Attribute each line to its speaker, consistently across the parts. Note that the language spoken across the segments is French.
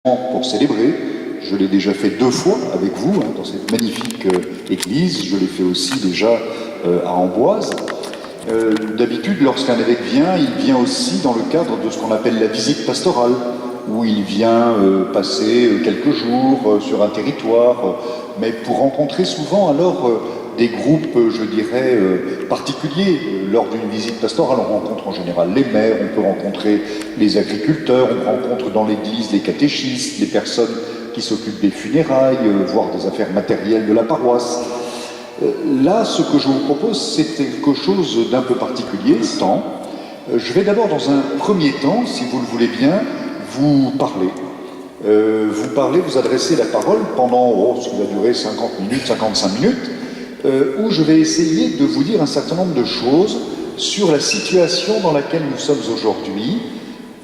Speaker 1: pour célébrer. Je l'ai déjà fait 2 fois avec vous, dans cette magnifique église. Je l'ai fait aussi déjà à Amboise. D'habitude, lorsqu'un évêque vient, il vient aussi dans le cadre de ce qu'on appelle la visite pastorale, où il vient passer quelques jours sur un territoire, mais pour rencontrer souvent alors des groupes, je dirais, particuliers. Lors d'une visite pastorale, on rencontre en général les maires, on peut rencontrer les agriculteurs, on rencontre dans l'église les catéchistes, les personnes qui s'occupent des funérailles, voire des affaires matérielles de la paroisse. Là, ce que je vous propose, c'est quelque chose d'un peu particulier, le temps. Je vais d'abord, dans un premier temps, si vous le voulez bien, vous parler. Vous adresser la parole pendant ce qui va durer 50 minutes, 55 minutes, où je vais essayer de vous dire un certain nombre de choses sur la situation dans laquelle nous sommes aujourd'hui.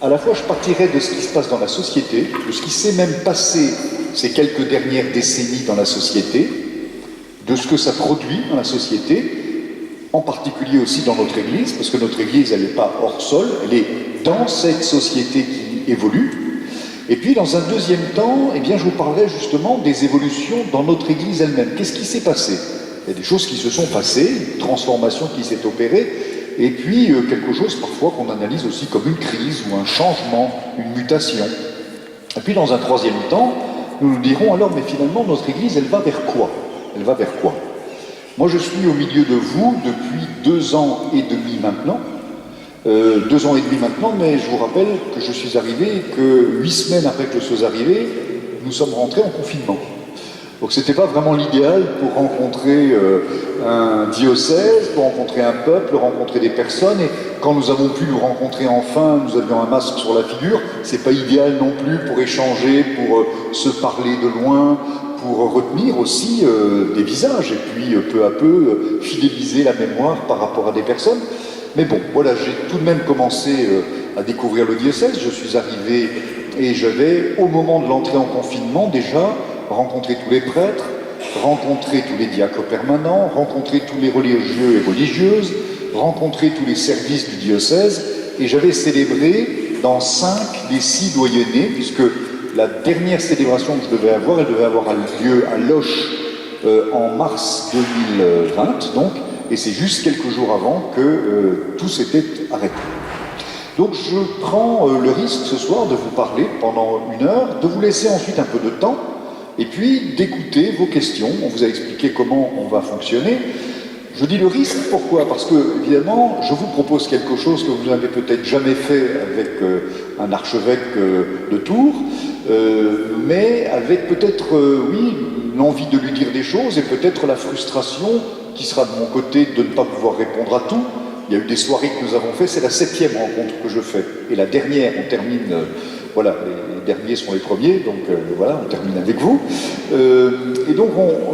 Speaker 1: À la fois, je partirai de ce qui se passe dans la société, de ce qui s'est même passé ces quelques dernières décennies dans la société, de ce que ça produit dans la société, en particulier aussi dans notre Église, parce que notre Église, elle n'est pas hors sol, elle est dans cette société qui évolue. Et puis, dans un deuxième temps, eh bien, je vous parlerai justement des évolutions dans notre Église elle-même. Qu'est-ce qui s'est passé? Il y a des choses qui se sont passées, une transformation qui s'est opérée, et puis quelque chose parfois qu'on analyse aussi comme une crise ou un changement, une mutation. Et puis, dans un troisième temps, nous nous dirons alors, mais finalement, notre Église, elle va vers quoi? Elle va vers quoi? Moi, je suis au milieu de vous depuis 2 ans et demi maintenant. 2 ans et demi maintenant, mais je vous rappelle que je suis arrivé et que 8 semaines après que je sois arrivé, nous sommes rentrés en confinement. Donc c'était pas vraiment l'idéal pour rencontrer un diocèse, pour rencontrer un peuple, rencontrer des personnes. Et quand nous avons pu nous rencontrer enfin, nous avions un masque sur la figure. C'est pas idéal non plus pour échanger, pour se parler de loin, pour retenir aussi des visages et puis peu à peu fidéliser la mémoire par rapport à des personnes. Mais bon, voilà, j'ai tout de même commencé à découvrir le diocèse. Je suis arrivé et j'avais, au moment de l'entrée en confinement, déjà rencontré tous les prêtres, rencontré tous les diacres permanents, rencontré tous les religieux et religieuses, rencontré tous les services du diocèse, et j'avais célébré dans 5 des 6 doyennés, puisque la dernière célébration que je devais avoir, elle devait avoir lieu à Loches en mars 2020, donc, et c'est juste quelques jours avant que tout s'était arrêté. Donc je prends le risque ce soir de vous parler pendant 1 heure, de vous laisser ensuite un peu de temps, et puis d'écouter vos questions. On vous a expliqué comment on va fonctionner. Je dis le risque, pourquoi? Parce que, évidemment, je vous propose quelque chose que vous n'avez peut-être jamais fait avec un archevêque de Tours, mais avec peut-être, oui, l'envie de lui dire des choses et peut-être la frustration qui sera de mon côté de ne pas pouvoir répondre à tout. Il y a eu des soirées que nous avons fait, c'est la 7e rencontre que je fais. Et la dernière, on termine, voilà, les derniers sont les premiers, donc voilà, on termine avec vous. Et donc,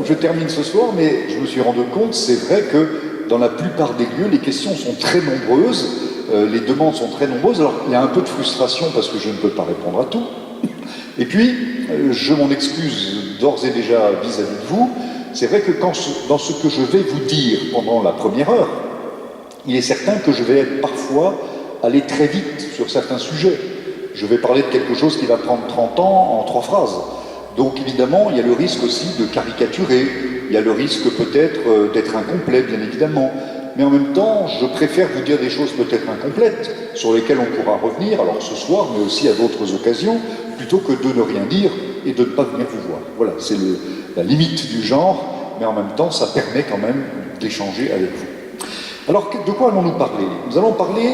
Speaker 1: je termine ce soir, mais je me suis rendu compte, c'est vrai que dans la plupart des lieux, les questions sont très nombreuses, les demandes sont très nombreuses, alors il y a un peu de frustration parce que je ne peux pas répondre à tout. Et puis, je m'en excuse d'ores et déjà vis-à-vis de vous. C'est vrai que dans ce que je vais vous dire pendant la première heure, il est certain que je vais parfois aller très vite sur certains sujets. Je vais parler de quelque chose qui va prendre 30 ans en 3 phrases. Donc évidemment, il y a le risque aussi de caricaturer, il y a le risque peut-être d'être incomplet, bien évidemment. Mais en même temps, je préfère vous dire des choses peut-être incomplètes, sur lesquelles on pourra revenir, alors ce soir, mais aussi à d'autres occasions, plutôt que de ne rien dire et de ne pas venir vous voir. Voilà, c'est la limite du genre, mais en même temps, ça permet quand même d'échanger avec vous. Alors, de quoi allons-nous parler? Nous allons parler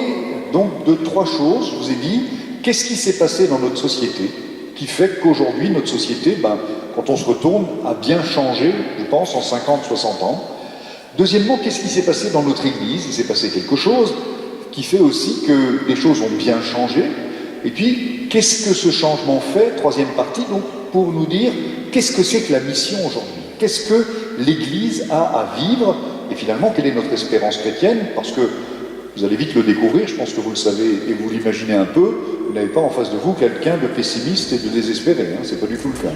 Speaker 1: donc de 3 choses, je vous ai dit. Qu'est-ce qui s'est passé dans notre société qui fait qu'aujourd'hui, notre société, quand on se retourne, a bien changé, je pense, en 50, 60 ans. Deuxièmement, qu'est-ce qui s'est passé dans notre Église? Il s'est passé quelque chose qui fait aussi que les choses ont bien changé. Et puis, qu'est-ce que ce changement fait? 3e partie, donc, pour nous dire qu'est-ce que c'est que la mission aujourd'hui? Qu'est-ce que l'Église a à vivre? Et finalement, quelle est notre espérance chrétienne? Parce que vous allez vite le découvrir, je pense que vous le savez et vous l'imaginez un peu, vous n'avez pas en face de vous quelqu'un de pessimiste et de désespéré, c'est pas du tout le cas.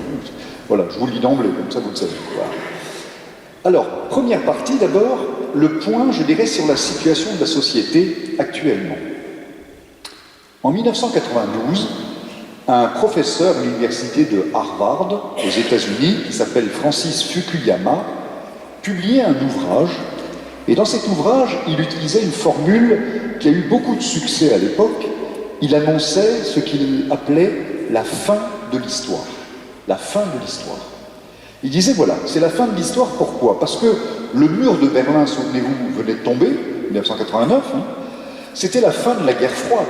Speaker 1: Voilà, je vous le dis d'emblée, comme ça vous le savez. Voilà. Alors, première partie d'abord, le point, je dirais, sur la situation de la société actuellement. En 1992, un professeur à l'université de Harvard, aux États-Unis, qui s'appelle Francis Fukuyama, publiait un ouvrage. Et dans cet ouvrage, il utilisait une formule qui a eu beaucoup de succès à l'époque. Il annonçait ce qu'il appelait la fin de l'histoire. La fin de l'histoire. Il disait, voilà, c'est la fin de l'histoire, pourquoi? Parce que le mur de Berlin, souvenez-vous, venait de tomber, 1989, c'était la fin de la guerre froide.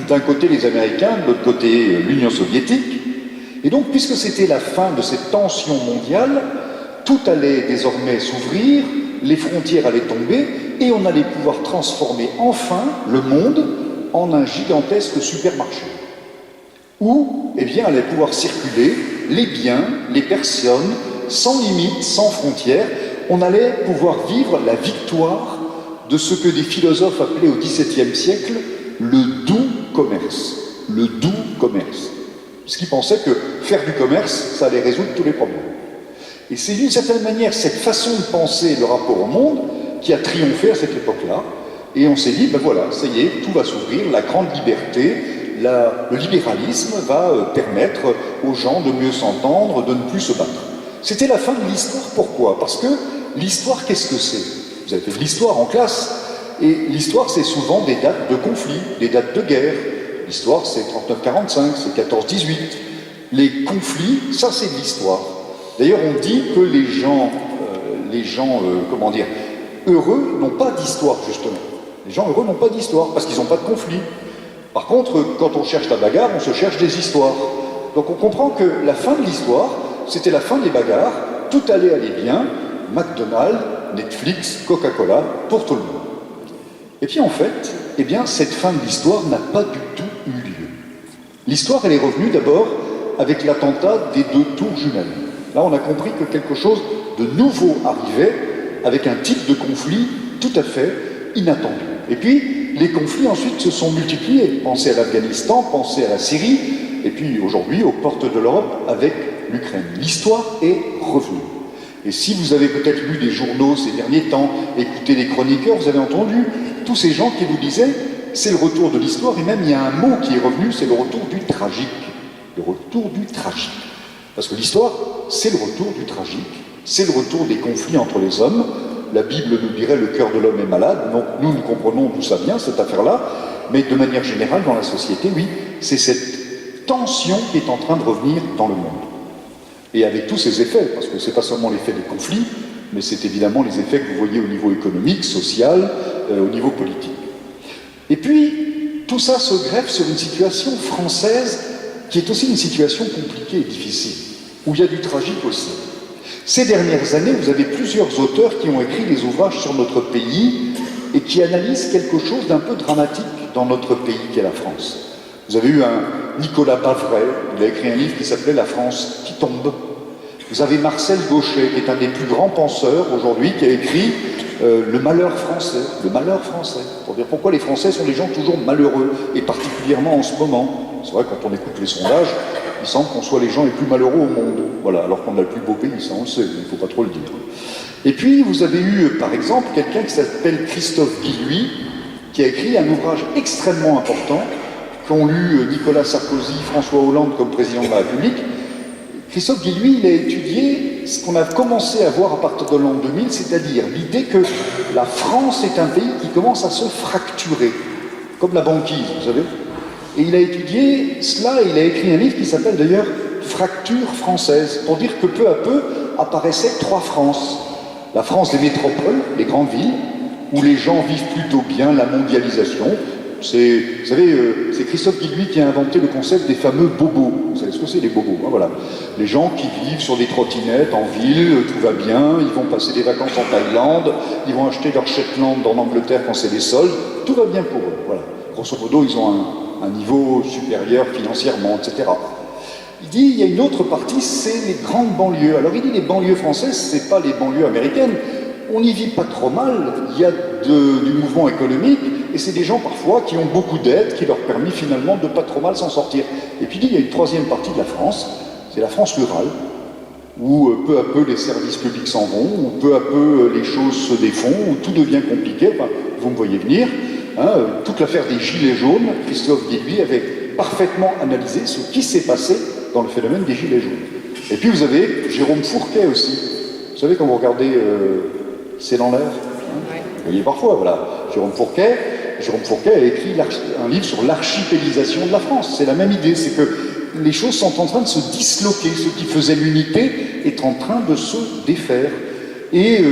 Speaker 1: D'un côté les Américains, de l'autre côté l'Union soviétique. Et donc, puisque c'était la fin de cette tension mondiale, tout allait désormais s'ouvrir, les frontières allaient tomber, et on allait pouvoir transformer enfin le monde en un gigantesque supermarché. Où, eh bien, allaient pouvoir circuler les biens, les personnes, sans limite, sans frontières. On allait pouvoir vivre la victoire de ce que des philosophes appelaient au XVIIe siècle le doux commerce. Le doux commerce. Parce qu'ils pensaient que faire du commerce, ça allait résoudre tous les problèmes. Et c'est d'une certaine manière cette façon de penser le rapport au monde qui a triomphé à cette époque-là. Et on s'est dit, ben voilà, ça y est, tout va s'ouvrir, la grande liberté, le libéralisme va permettre aux gens de mieux s'entendre, de ne plus se battre. C'était la fin de l'histoire. Pourquoi? Parce que l'histoire, qu'est-ce que c'est? Vous avez fait de l'histoire en classe. Et l'histoire, c'est souvent des dates de conflit, des dates de guerre. L'histoire, c'est 39-45, c'est 14-18. Les conflits, ça, c'est de l'histoire. D'ailleurs, on dit que les gens comment dire, heureux n'ont pas d'histoire, justement. Les gens heureux n'ont pas d'histoire, parce qu'ils n'ont pas de conflit. Par contre, quand on cherche la bagarre, on se cherche des histoires. Donc on comprend que la fin de l'histoire, c'était la fin des bagarres, tout allait aller bien, McDonald's, Netflix, Coca-Cola, pour tout le monde. Et puis en fait, eh bien, cette fin de l'histoire n'a pas du tout eu lieu. L'histoire, elle est revenue d'abord avec l'attentat des 2 tours jumelles. Là, on a compris que quelque chose de nouveau arrivait, avec un type de conflit tout à fait inattendu. Et puis, les conflits ensuite se sont multipliés. Pensez à l'Afghanistan, pensez à la Syrie, et puis aujourd'hui, aux portes de l'Europe, avec l'Ukraine. L'histoire est revenue. Et si vous avez peut-être lu des journaux ces derniers temps, écouté des chroniqueurs, vous avez entendu tous ces gens qui vous disaient c'est le retour de l'histoire, et même il y a un mot qui est revenu, c'est le retour du tragique. Le retour du tragique. Parce que l'histoire, c'est le retour du tragique, c'est le retour des conflits entre les hommes. La Bible nous dirait le cœur de l'homme est malade, donc nous comprenons d'où ça vient, cette affaire-là, mais de manière générale, dans la société, oui, c'est cette tension qui est en train de revenir dans le monde. Et avec tous ses effets, parce que ce n'est pas seulement l'effet des conflits, mais c'est évidemment les effets que vous voyez au niveau économique, social, au niveau politique. Et puis, tout ça se greffe sur une situation française qui est aussi une situation compliquée et difficile, où il y a du tragique aussi. Ces dernières années, vous avez plusieurs auteurs qui ont écrit des ouvrages sur notre pays et qui analysent quelque chose d'un peu dramatique dans notre pays qu'est la France. Vous avez eu un Nicolas Bavray, il a écrit un livre qui s'appelait « La France qui tombe ». Vous avez Marcel Gauchet, qui est un des plus grands penseurs aujourd'hui, qui a écrit le malheur français, pour dire pourquoi les Français sont des gens toujours malheureux, et particulièrement en ce moment. C'est vrai, quand on écoute les sondages, il semble qu'on soit les gens les plus malheureux au monde. Voilà, alors qu'on a le plus beau pays, ça on le sait, il ne faut pas trop le dire. Et puis, vous avez eu, par exemple, quelqu'un qui s'appelle Christophe Guilluy, qui a écrit un ouvrage extrêmement important, qu'ont lu Nicolas Sarkozy, François Hollande comme président de la République. Christophe Guilluy, il a étudié ce qu'on a commencé à voir à partir de l'an 2000, c'est-à-dire l'idée que la France est un pays qui commence à se fracturer, comme la banquise, vous savez. Et il a étudié cela, et il a écrit un livre qui s'appelle d'ailleurs « Fracture française », pour dire que peu à peu apparaissaient 3 Frances. La France des métropoles, les grandes villes, où les gens vivent plutôt bien, la mondialisation. Vous savez, c'est Christophe Guilluy qui a inventé le concept des fameux bobos. Vous savez ce que c'est, les bobos, hein, voilà. Les gens qui vivent sur des trottinettes en ville, tout va bien, ils vont passer des vacances en Thaïlande, ils vont acheter leur Shetland en Angleterre quand c'est les soldes, tout va bien pour eux, voilà. Grosso modo, ils ont un niveau supérieur financièrement, etc. Il dit, il y a une autre partie, c'est les grandes banlieues. Alors il dit, les banlieues françaises, c'est pas les banlieues américaines. On n'y vit pas trop mal, il y a du mouvement économique, et c'est des gens parfois qui ont beaucoup d'aides, qui leur permettent finalement de pas trop mal s'en sortir. Et puis il dit, il y a une troisième partie de la France, c'est la France rurale, où peu à peu les services publics s'en vont, où peu à peu les choses se défont, où tout devient compliqué. Enfin, vous me voyez venir, hein, toute l'affaire des gilets jaunes, Christophe Guilluy avait parfaitement analysé ce qui s'est passé dans le phénomène des Gilets jaunes. Et puis vous avez Jérôme Fourquet aussi. Vous savez, quand vous regardez C'est dans l'air, vous voyez parfois, voilà. Jérôme Fourquet a écrit un livre sur l'archipélisation de la France. C'est la même idée, c'est que les choses sont en train de se disloquer. Ce qui faisait l'unité est en train de se défaire. Et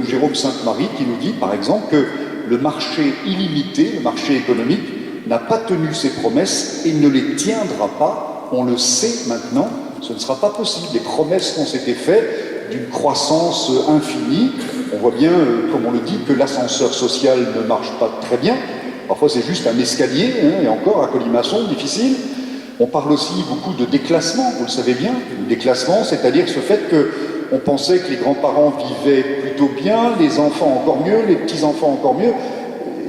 Speaker 1: Jérôme Sainte-Marie qui nous dit, par exemple, que le marché illimité, le marché économique, n'a pas tenu ses promesses et ne les tiendra pas. On le sait maintenant, ce ne sera pas possible. Les promesses qu'on s'était faites d'une croissance infinie, on voit bien, comme on le dit, que l'ascenseur social ne marche pas très bien. Parfois c'est juste un escalier, et encore à colimaçon, difficile. On parle aussi beaucoup de déclassement, vous le savez bien. Le déclassement, c'est-à-dire ce fait qu'on pensait que les grands-parents vivaient plutôt bien, les enfants encore mieux, les petits-enfants encore mieux.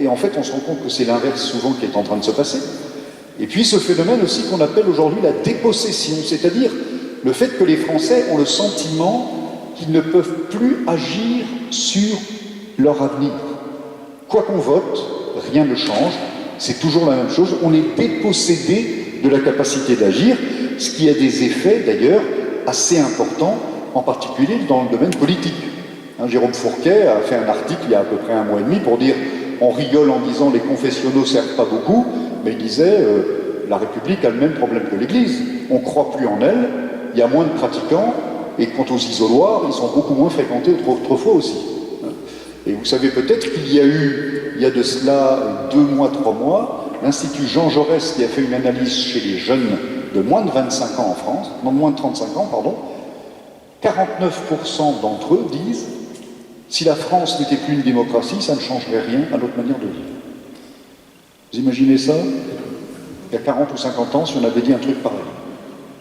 Speaker 1: Et en fait, on se rend compte que c'est l'inverse souvent qui est en train de se passer. Et puis ce phénomène aussi qu'on appelle aujourd'hui la dépossession, c'est-à-dire le fait que les Français ont le sentiment qu'ils ne peuvent plus agir sur leur avenir. Quoi qu'on vote, rien ne change, c'est toujours la même chose, on est dépossédé de la capacité d'agir, ce qui a des effets d'ailleurs assez importants, en particulier dans le domaine politique. Jérôme Fourquet a fait un article il y a à peu près 1 mois et demi pour dire, on rigole en disant les confessionnaux ne servent pas beaucoup, mais il disait la République a le même problème que l'Église, on ne croit plus en elle, il y a moins de pratiquants, et quant aux isoloirs, ils sont beaucoup moins fréquentés qu'autrefois aussi. Et vous savez peut-être qu'il y a eu, il y a de cela 2 mois, 3 mois, l'Institut Jean Jaurès qui a fait une analyse chez les jeunes de moins de 25 ans en France, non, moins de 35 ans, pardon, 49% d'entre eux disent si la France n'était plus une démocratie, ça ne changerait rien à notre manière de vivre. Vous imaginez ça? Il y a 40 ou 50 ans, si on avait dit un truc pareil.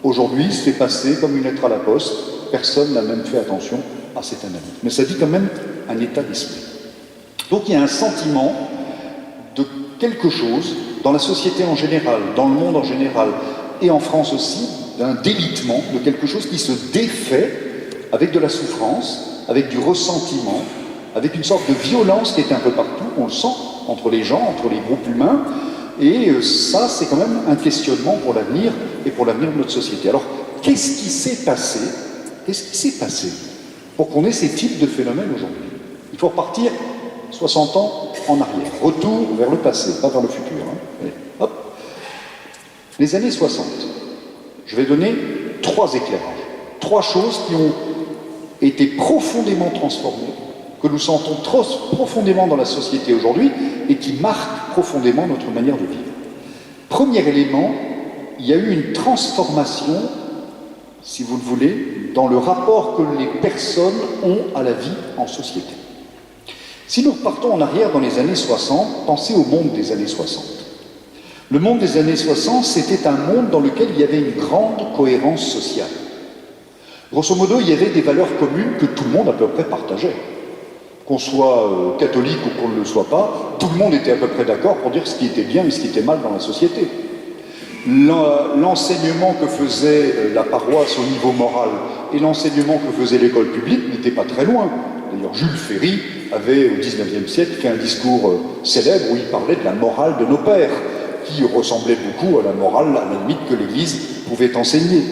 Speaker 1: Aujourd'hui, c'est passé comme une lettre à la poste. Personne n'a même fait attention à cette analyse. Mais ça dit quand même un état d'esprit. Donc il y a un sentiment de quelque chose, dans la société en général, dans le monde en général, et en France aussi, d'un délitement, de quelque chose qui se défait avec de la souffrance, avec du ressentiment, avec une sorte de violence qui est un peu partout, on le sent, entre les gens, entre les groupes humains, et ça, c'est quand même un questionnement pour l'avenir et pour l'avenir de notre société. Alors, qu'est-ce qui s'est passé? Qu'est-ce qui s'est passé pour qu'on ait ces types de phénomènes aujourd'hui? Il faut repartir 60 ans en arrière. Retour vers le passé, pas vers le futur. Allez, hop. Les années 60. Je vais donner 3 éclairages. 3 choses qui ont été profondément transformées, que nous sentons trop profondément dans la société aujourd'hui et qui marquent profondément notre manière de vivre. Premier élément, il y a eu une transformation, si vous le voulez, dans le rapport que les personnes ont à la vie en société. Si nous repartons en arrière dans les années 60, pensez au monde des années 60. Le monde des années 60, c'était un monde dans lequel il y avait une grande cohérence sociale. Grosso modo, il y avait des valeurs communes que tout le monde à peu près partageait. Qu'on soit catholique ou qu'on ne le soit pas, tout le monde était à peu près d'accord pour dire ce qui était bien et ce qui était mal dans la société. L'enseignement que faisait la paroisse au niveau moral et l'enseignement que faisait l'école publique n'étaient pas très loin. D'ailleurs, Jules Ferry avait, au XIXe siècle, fait un discours célèbre où il parlait de la morale de nos pères, qui ressemblait beaucoup à la morale, à la limite, que l'Église pouvait enseigner.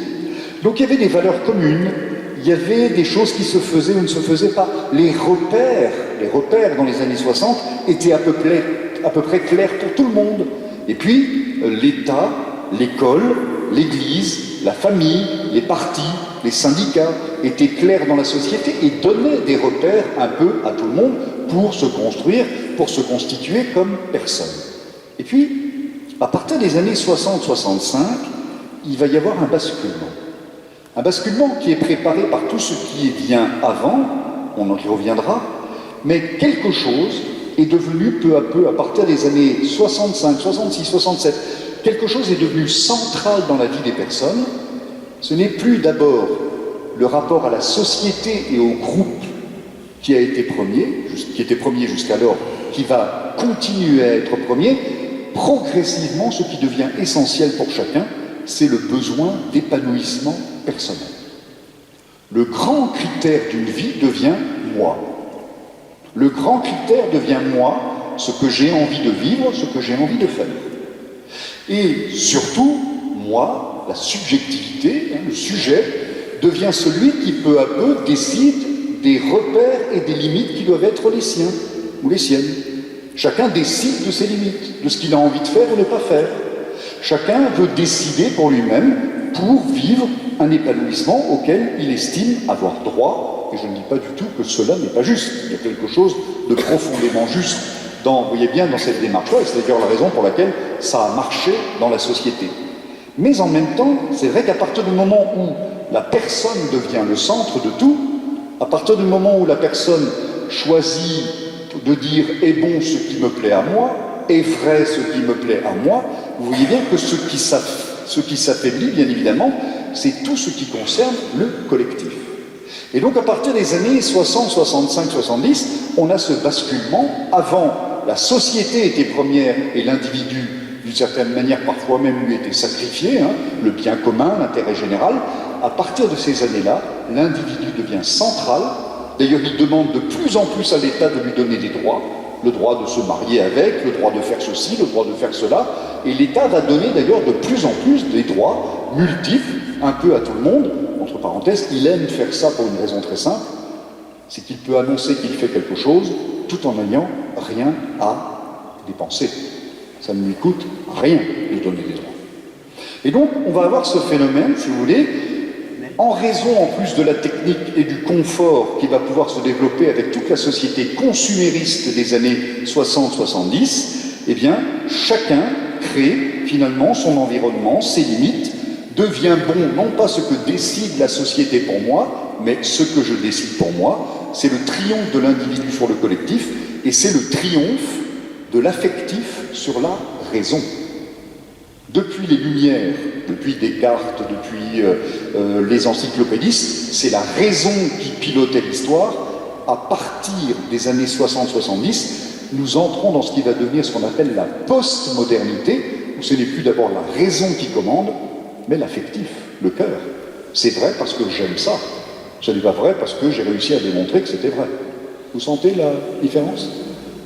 Speaker 1: Donc il y avait des valeurs communes, il y avait des choses qui se faisaient ou ne se faisaient pas. Les repères dans les années 60 étaient à peu près clairs pour tout le monde. Et puis, l'État, l'école, l'Église, la famille, les partis, les syndicats étaient clairs dans la société et donnaient des repères un peu à tout le monde pour se construire, pour se constituer comme personne. Et puis, à partir des années 60-65, il va y avoir un basculement. Un basculement qui est préparé par tout ce qui vient avant, on en y reviendra, mais quelque chose est devenu peu à peu, à partir des années 65, 66, 67, quelque chose est devenu central dans la vie des personnes. Ce n'est plus d'abord le rapport à la société et au groupe qui était premier jusqu'alors, qui va continuer à être premier. Progressivement, ce qui devient essentiel pour chacun, c'est le besoin d'épanouissement personnel. Le grand critère d'une vie devient moi. Le grand critère devient moi, ce que j'ai envie de vivre, ce que j'ai envie de faire. Et surtout, moi, la subjectivité, le sujet, devient celui qui peu à peu décide des repères et des limites qui doivent être les siens ou les siennes. Chacun décide de ses limites, de ce qu'il a envie de faire ou ne pas faire. Chacun veut décider pour lui-même pour vivre un épanouissement auquel il estime avoir droit. Et je ne dis pas du tout que cela n'est pas juste. Il y a quelque chose de profondément juste vous voyez bien, dans cette démarche-là, et c'est d'ailleurs la raison pour laquelle ça a marché dans la société. Mais en même temps, c'est vrai qu'à partir du moment où la personne devient le centre de tout, à partir du moment où la personne choisit de dire « est bon ce qui me plaît à moi », « est vrai ce qui me plaît à moi », vous voyez bien que ce qui s'affaiblit, bien évidemment, c'est tout ce qui concerne le collectif. Et donc à partir des années 60, 65, 70, on a ce basculement. Avant, la société était première et l'individu, d'une certaine manière, parfois même lui était sacrifié, le bien commun, l'intérêt général. À partir de ces années-là, l'individu devient central. D'ailleurs, il demande de plus en plus à l'État de lui donner des droits. Le droit de se marier avec, le droit de faire ceci, le droit de faire cela. Et l'État va donner d'ailleurs de plus en plus des droits multiples, un peu à tout le monde. Entre parenthèses, il aime faire ça pour une raison très simple, c'est qu'il peut annoncer qu'il fait quelque chose tout en n'ayant rien à dépenser. Ça ne lui coûte rien de donner des droits. Et donc, on va avoir ce phénomène, si vous voulez, en raison en plus de la technique et du confort qui va pouvoir se développer avec toute la société consumériste des années 60-70, eh bien, chacun crée finalement son environnement, ses limites, devient bon, non pas ce que décide la société pour moi, mais ce que je décide pour moi. C'est le triomphe de l'individu sur le collectif, et c'est le triomphe de l'affectif sur la raison. Depuis les Lumières, depuis Descartes, depuis les encyclopédistes, c'est la raison qui pilotait l'histoire. À partir des années 60-70, nous entrons dans ce qui va devenir ce qu'on appelle la post-modernité, où ce n'est plus d'abord la raison qui commande, mais l'affectif, le cœur. C'est vrai parce que j'aime ça. Ce n'est pas vrai parce que j'ai réussi à démontrer que c'était vrai. Vous sentez la différence?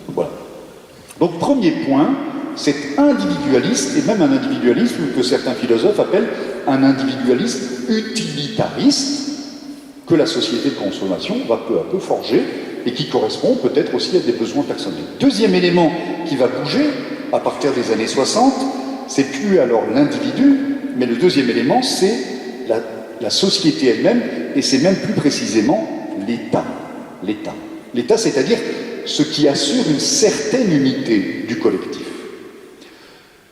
Speaker 1: Voilà. Donc, premier point, c'est individualiste, et même un individualisme que certains philosophes appellent un individualisme utilitariste, que la société de consommation va peu à peu forger, et qui correspond peut-être aussi à des besoins personnels. Deuxième élément qui va bouger, à partir des années 60, c'est plus alors l'individu, mais le deuxième élément, c'est la société elle-même, et c'est même plus précisément l'État. L'État. L'État, c'est-à-dire ce qui assure une certaine unité du collectif.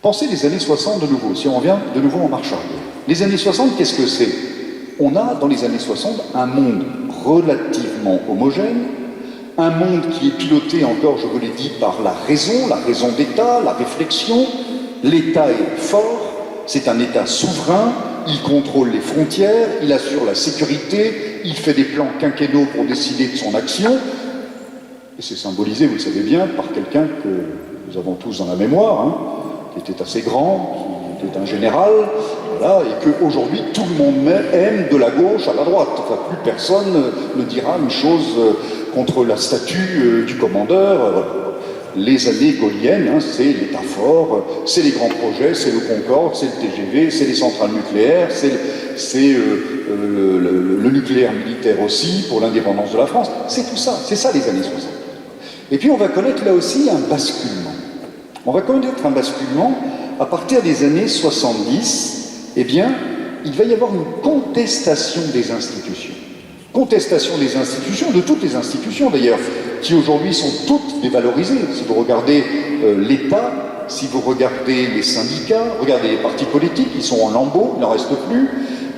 Speaker 1: Pensez les années 60 de nouveau, si on revient de nouveau en marche arrière. Les années 60, qu'est-ce que c'est? On a, dans les années 60, un monde relativement homogène, un monde qui est piloté encore, je vous l'ai dit, par la raison d'État, la réflexion. L'État est fort, c'est un État souverain, il contrôle les frontières, il assure la sécurité, il fait des plans quinquennaux pour décider de son action, et c'est symbolisé, vous le savez bien, par quelqu'un que nous avons tous dans la mémoire, qui était assez grand, qui était un général, voilà, et qu'aujourd'hui tout le monde aime de la gauche à la droite. Enfin, plus personne ne dira une chose contre la statue du commandeur. Voilà. Les années gaulliennes, c'est l'État fort, c'est les grands projets, c'est le Concorde, c'est le TGV, c'est les centrales nucléaires, c'est le nucléaire militaire aussi pour l'indépendance de la France. C'est tout ça, c'est ça les années 60. Et puis on va connaître là aussi un basculement. On va connaître un basculement à partir des années 70. Eh bien, il va y avoir une contestation des institutions. Contestation des institutions, de toutes les institutions d'ailleurs, qui aujourd'hui sont toutes dévalorisées. Si vous regardez l'État, si vous regardez les syndicats, regardez les partis politiques, ils sont en lambeaux, il n'en reste plus,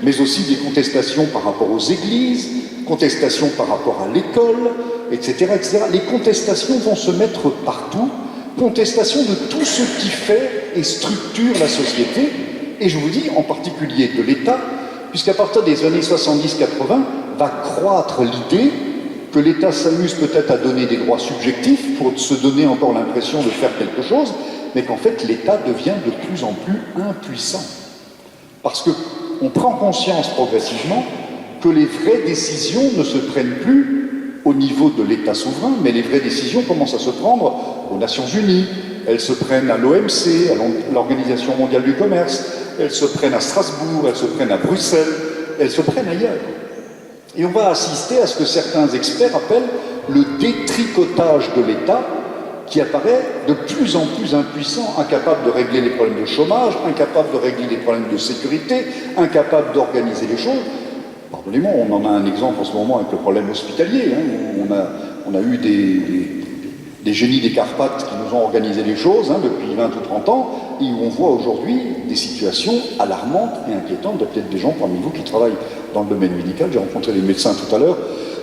Speaker 1: mais aussi des contestations par rapport aux églises, contestations par rapport à l'école, etc., etc. Les contestations vont se mettre partout, contestation de tout ce qui fait et structure la société, et je vous dis en particulier de l'État, puisqu'à partir des années 70-80, va croître l'idée que l'État s'amuse peut-être à donner des droits subjectifs pour se donner encore l'impression de faire quelque chose, mais qu'en fait l'État devient de plus en plus impuissant. Parce qu'on prend conscience progressivement que les vraies décisions ne se prennent plus au niveau de l'État souverain, mais les vraies décisions commencent à se prendre aux Nations Unies, elles se prennent à l'OMC, à l'Organisation mondiale du commerce, elles se prennent à Strasbourg, elles se prennent à Bruxelles, elles se prennent ailleurs. Et on va assister à ce que certains experts appellent le détricotage de l'État, qui apparaît de plus en plus impuissant, incapable de régler les problèmes de chômage, incapable de régler les problèmes de sécurité, incapable d'organiser les choses. Pardonnez-moi, on en a un exemple en ce moment avec le problème hospitalier, où on a eu des génies des Carpates qui nous ont organisé les choses depuis 20 ou 30 ans, et où on voit aujourd'hui des situations alarmantes et inquiétantes. Il y a peut-être des gens parmi vous qui travaillent dans le domaine médical, j'ai rencontré les médecins tout à l'heure.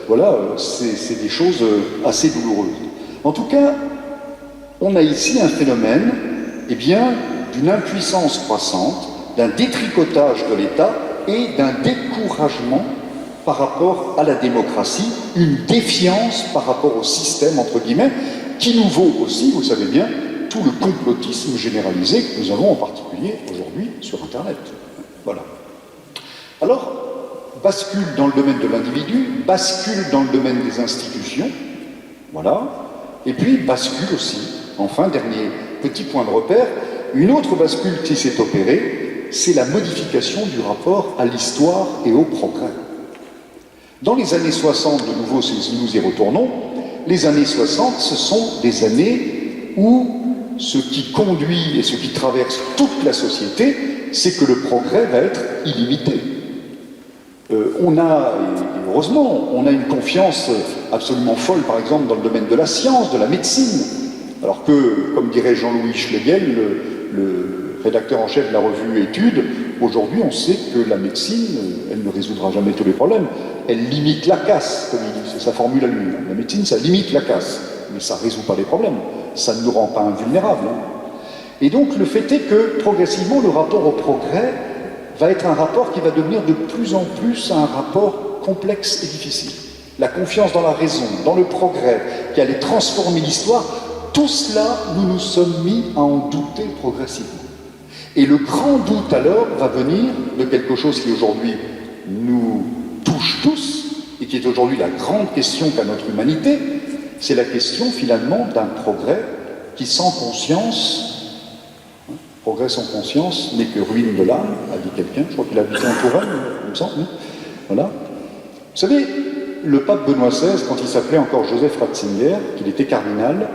Speaker 1: Voilà, c'est des choses assez douloureuses. En tout cas, on a ici un phénomène, eh bien, d'une impuissance croissante, d'un détricotage de l'État et d'un découragement par rapport à la démocratie, une défiance par rapport au système, entre guillemets, qui nous vaut aussi, vous savez bien, tout le complotisme généralisé que nous avons en particulier aujourd'hui sur Internet. Voilà. Alors, bascule dans le domaine de l'individu, bascule dans le domaine des institutions, voilà, et puis bascule aussi, enfin, dernier petit point de repère, une autre bascule qui s'est opérée, c'est la modification du rapport à l'histoire et au progrès. Dans les années 60, de nouveau, si nous y retournons, les années 60, ce sont des années où ce qui conduit et ce qui traverse toute la société, c'est que le progrès va être illimité. Heureusement, on a une confiance absolument folle, par exemple, dans le domaine de la science, de la médecine. Alors que, comme dirait Jean-Louis Schlegel, le rédacteur en chef de la revue Études, aujourd'hui on sait que la médecine, elle ne résoudra jamais tous les problèmes. Elle limite la casse, comme il dit, c'est sa formule à lui. La médecine, ça limite la casse, mais ça ne résout pas les problèmes. Ça ne nous rend pas invulnérables. Et donc le fait est que, progressivement, le rapport au progrès va être un rapport qui va devenir de plus en plus un rapport complexe et difficile. La confiance dans la raison, dans le progrès, qui allait transformer l'histoire, tout cela, nous nous sommes mis à en douter progressivement. Et le grand doute alors va venir de quelque chose qui aujourd'hui nous touche tous, et qui est aujourd'hui la grande question qu'a notre humanité, c'est la question finalement d'un progrès qui sans conscience, progrès sans conscience n'est que ruine de l'âme, a dit quelqu'un, je crois qu'il habitait en Touraine, il me semble, oui. Voilà. Vous savez, le pape Benoît XVI, quand il s'appelait encore Joseph Ratzinger, qu'il était cardinal,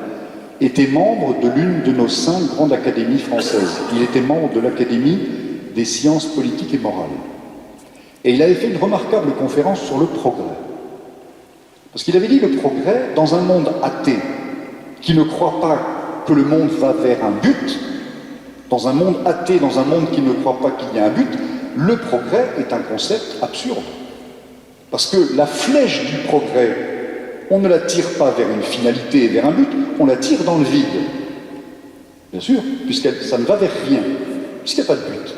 Speaker 1: était membre de l'une de nos 5 grandes académies françaises. Il était membre de l'Académie des sciences politiques et morales. Et il avait fait une remarquable conférence sur le progrès. Parce qu'il avait dit le progrès, dans un monde athée, qui ne croit pas que le monde va vers un but, dans un monde athée, dans un monde qui ne croit pas qu'il y a un but, le progrès est un concept absurde. Parce que la flèche du progrès, on ne la tire pas vers une finalité et vers un but, on la tire dans le vide. Bien sûr, puisque ça ne va vers rien, puisqu'il n'y a pas de but.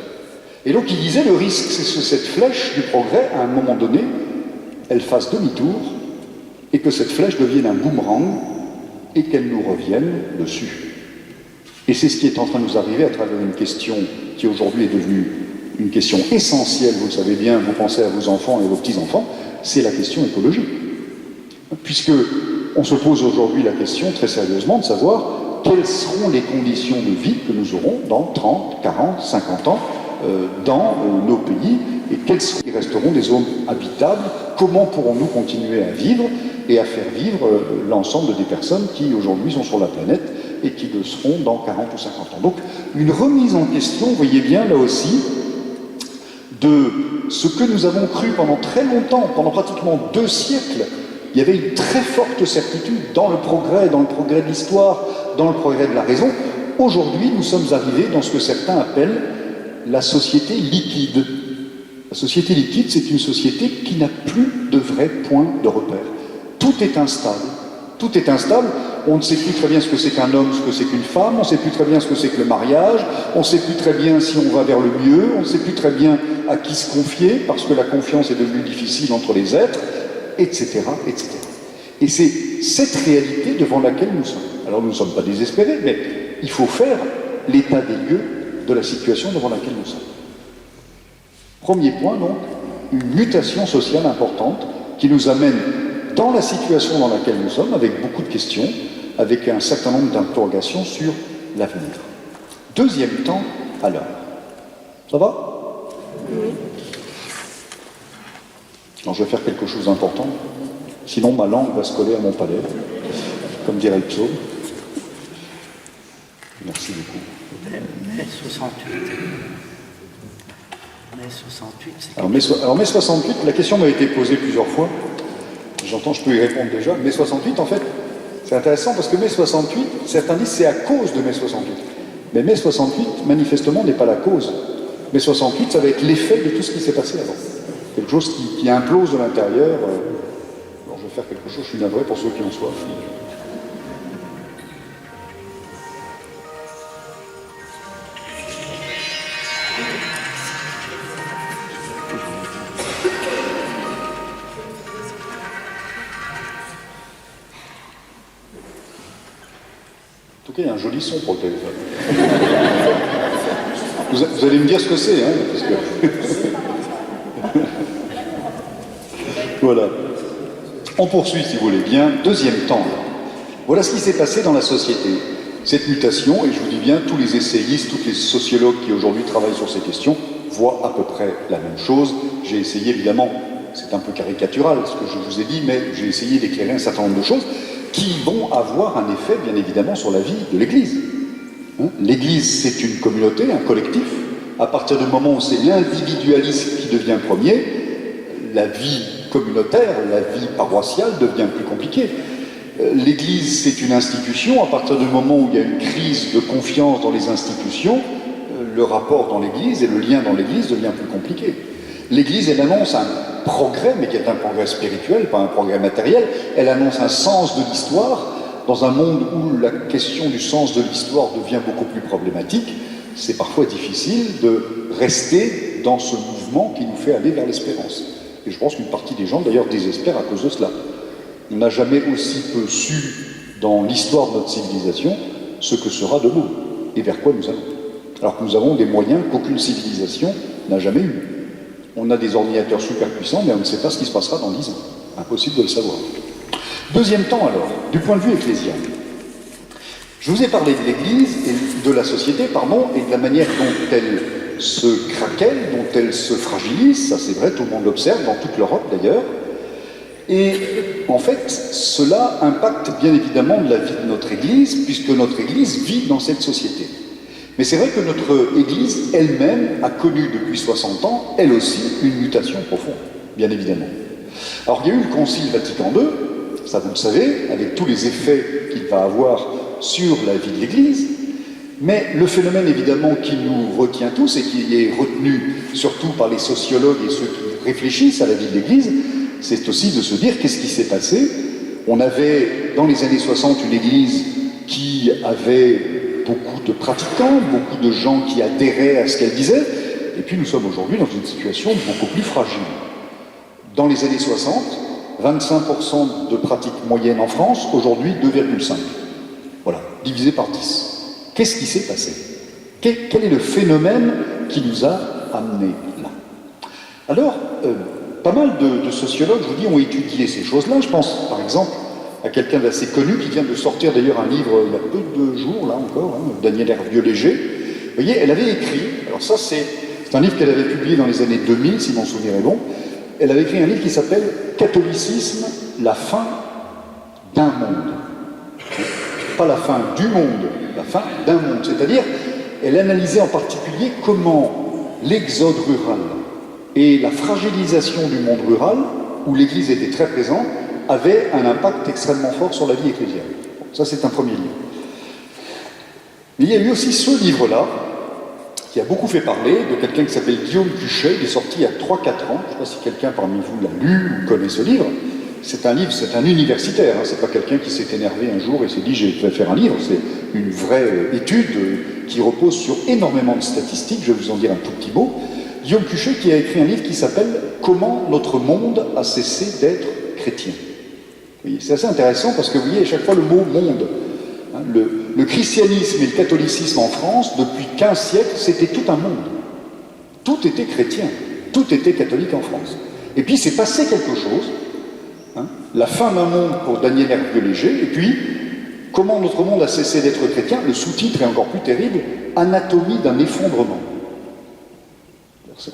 Speaker 1: Et donc il disait, le risque, c'est que cette flèche du progrès, à un moment donné, elle fasse demi-tour, et que cette flèche devienne un boomerang, et qu'elle nous revienne dessus. Et c'est ce qui est en train de nous arriver à travers une question qui aujourd'hui est devenue une question essentielle, vous le savez bien, vous pensez à vos enfants et vos petits-enfants, c'est la question écologique. Puisque on se pose aujourd'hui la question très sérieusement de savoir quelles seront les conditions de vie que nous aurons dans 30, 40, 50 ans dans nos pays, et quelles resteront des zones habitables, comment pourrons-nous continuer à vivre et à faire vivre l'ensemble des personnes qui aujourd'hui sont sur la planète et qui le seront dans 40 ou 50 ans. Donc une remise en question, vous voyez bien là aussi, de ce que nous avons cru pendant très longtemps, pendant pratiquement 2 siècles. Il y avait une très forte certitude dans le progrès de l'histoire, dans le progrès de la raison. Aujourd'hui, nous sommes arrivés dans ce que certains appellent la société liquide. La société liquide, c'est une société qui n'a plus de vrais points de repère. Tout est instable. Tout est instable. On ne sait plus très bien ce que c'est qu'un homme, ce que c'est qu'une femme, on ne sait plus très bien ce que c'est que le mariage, on ne sait plus très bien si on va vers le mieux, on ne sait plus très bien à qui se confier, parce que la confiance est devenue difficile entre les êtres, etc., etc. Et c'est cette réalité devant laquelle nous sommes. Alors nous ne sommes pas désespérés, mais il faut faire l'état des lieux de la situation devant laquelle nous sommes. Premier point, donc, une mutation sociale importante qui nous amène dans la situation dans laquelle nous sommes, avec beaucoup de questions, avec un certain nombre d'interrogations sur l'avenir. Deuxième temps, alors. Ça va? Oui. Alors je vais faire quelque chose d'important, sinon ma langue va se coller à mon palais, comme dirait le psaume. Merci beaucoup.
Speaker 2: Mai 68. Mai 68, c'est...
Speaker 1: Alors mai 68, la question m'a été posée plusieurs fois. J'entends, je peux y répondre déjà. Mai 68, en fait, c'est intéressant parce que mai 68, certains disent c'est à cause de mai 68. Mais mai 68, manifestement, n'est pas la cause. Mai 68, ça va être l'effet de tout ce qui s'est passé avant. Quelque chose qui implose de l'intérieur. Alors je vais faire quelque chose, je suis navré pour ceux qui en soif. En tout cas, il y a un joli son pour le téléphone. Vous allez me dire ce que c'est, hein, parce que... Voilà. On poursuit, si vous voulez bien. Deuxième temps. Voilà ce qui s'est passé dans la société. Cette mutation, et je vous dis bien, tous les essayistes, tous les sociologues qui aujourd'hui travaillent sur ces questions voient à peu près la même chose. J'ai essayé, évidemment, c'est un peu caricatural ce que je vous ai dit, mais j'ai essayé d'éclairer un certain nombre de choses qui vont avoir un effet, bien évidemment, sur la vie de l'Église. L'Église, c'est une communauté, un collectif. À partir du moment où c'est l'individualisme qui devient premier, la vie communautaire, la vie paroissiale devient plus compliquée. L'Église, c'est une institution. À partir du moment où il y a une crise de confiance dans les institutions, le rapport dans l'Église et le lien dans l'Église devient plus compliqué. L'Église, elle annonce un progrès, mais qui est un progrès spirituel, pas un progrès matériel. Elle annonce un sens de l'histoire. Dans un monde où la question du sens de l'histoire devient beaucoup plus problématique, c'est parfois difficile de rester dans ce mouvement qui nous fait aller vers l'espérance. Et je pense qu'une partie des gens, d'ailleurs, désespèrent à cause de cela. On n'a jamais aussi peu su, dans l'histoire de notre civilisation, ce que sera demain et vers quoi nous allons. Alors que nous avons des moyens qu'aucune civilisation n'a jamais eu. On a des ordinateurs super puissants, mais on ne sait pas ce qui se passera dans 10 ans. Impossible de le savoir. Deuxième temps alors, du point de vue ecclésial. Je vous ai parlé de l'Église et de la société, pardon, et de la manière dont elle se craquelle, dont elle se fragilise, ça c'est vrai, tout le monde l'observe, dans toute l'Europe d'ailleurs. Et en fait, cela impacte bien évidemment la vie de notre Église, puisque notre Église vit dans cette société. Mais c'est vrai que notre Église elle-même a connu depuis 60 ans, elle aussi, une mutation profonde, bien évidemment. Alors il y a eu le Concile Vatican II, ça vous le savez, avec tous les effets qu'il va avoir sur la vie de l'Église, mais le phénomène évidemment qui nous retient tous et qui est retenu surtout par les sociologues et ceux qui réfléchissent à la vie de l'Église, c'est aussi de se dire qu'est-ce qui s'est passé. On avait dans les années 60 une Église qui avait beaucoup de pratiquants, beaucoup de gens qui adhéraient à ce qu'elle disait, et puis nous sommes aujourd'hui dans une situation beaucoup plus fragile. Dans les années 60, 25% de pratiques moyennes en France, aujourd'hui 2,5. Voilà, divisé par 10. Qu'est-ce qui s'est passé? Quel est le phénomène qui nous a amenés là? Alors, pas mal de sociologues, je vous dis, ont étudié ces choses-là. Je pense, par exemple, à quelqu'un d'assez connu qui vient de sortir d'ailleurs un livre il y a peu de jours, là encore, hein, Danielle Hervieux-Léger. Vous voyez, elle avait écrit, alors ça c'est un livre qu'elle avait publié dans les années 2000, si mon souvenir est bon. Elle avait écrit un livre qui s'appelle « Catholicisme, la fin d'un monde ». Pas la fin du monde, la fin d'un monde. C'est-à-dire, elle analysait en particulier comment l'exode rural et la fragilisation du monde rural, où l'Église était très présente, avait un impact extrêmement fort sur la vie ecclésiale. Bon, ça, c'est un premier livre. Mais il y a eu aussi ce livre-là, qui a beaucoup fait parler, de quelqu'un qui s'appelle Guillaume Cuchet, il est sorti il y a 3-4 ans, je ne sais pas si quelqu'un parmi vous l'a lu ou connaît ce livre. C'est un livre, c'est un universitaire, hein, c'est pas quelqu'un qui s'est énervé un jour et s'est dit je vais faire un livre, c'est une vraie étude qui repose sur énormément de statistiques, je vais vous en dire un tout petit mot. Guillaume Cuchet qui a écrit un livre qui s'appelle « Comment notre monde a cessé d'être chrétien ». C'est assez intéressant parce que vous voyez à chaque fois le mot « monde ». Hein, le christianisme et le catholicisme en France, depuis 15 siècles, c'était tout un monde. Tout était chrétien, tout était catholique en France. Et puis c'est passé quelque chose, hein, la fin d'un monde pour Danielle Hervieux-Léger, et puis Comment notre monde a cessé d'être chrétien? Le sous-titre est encore plus terrible, Anatomie d'un effondrement.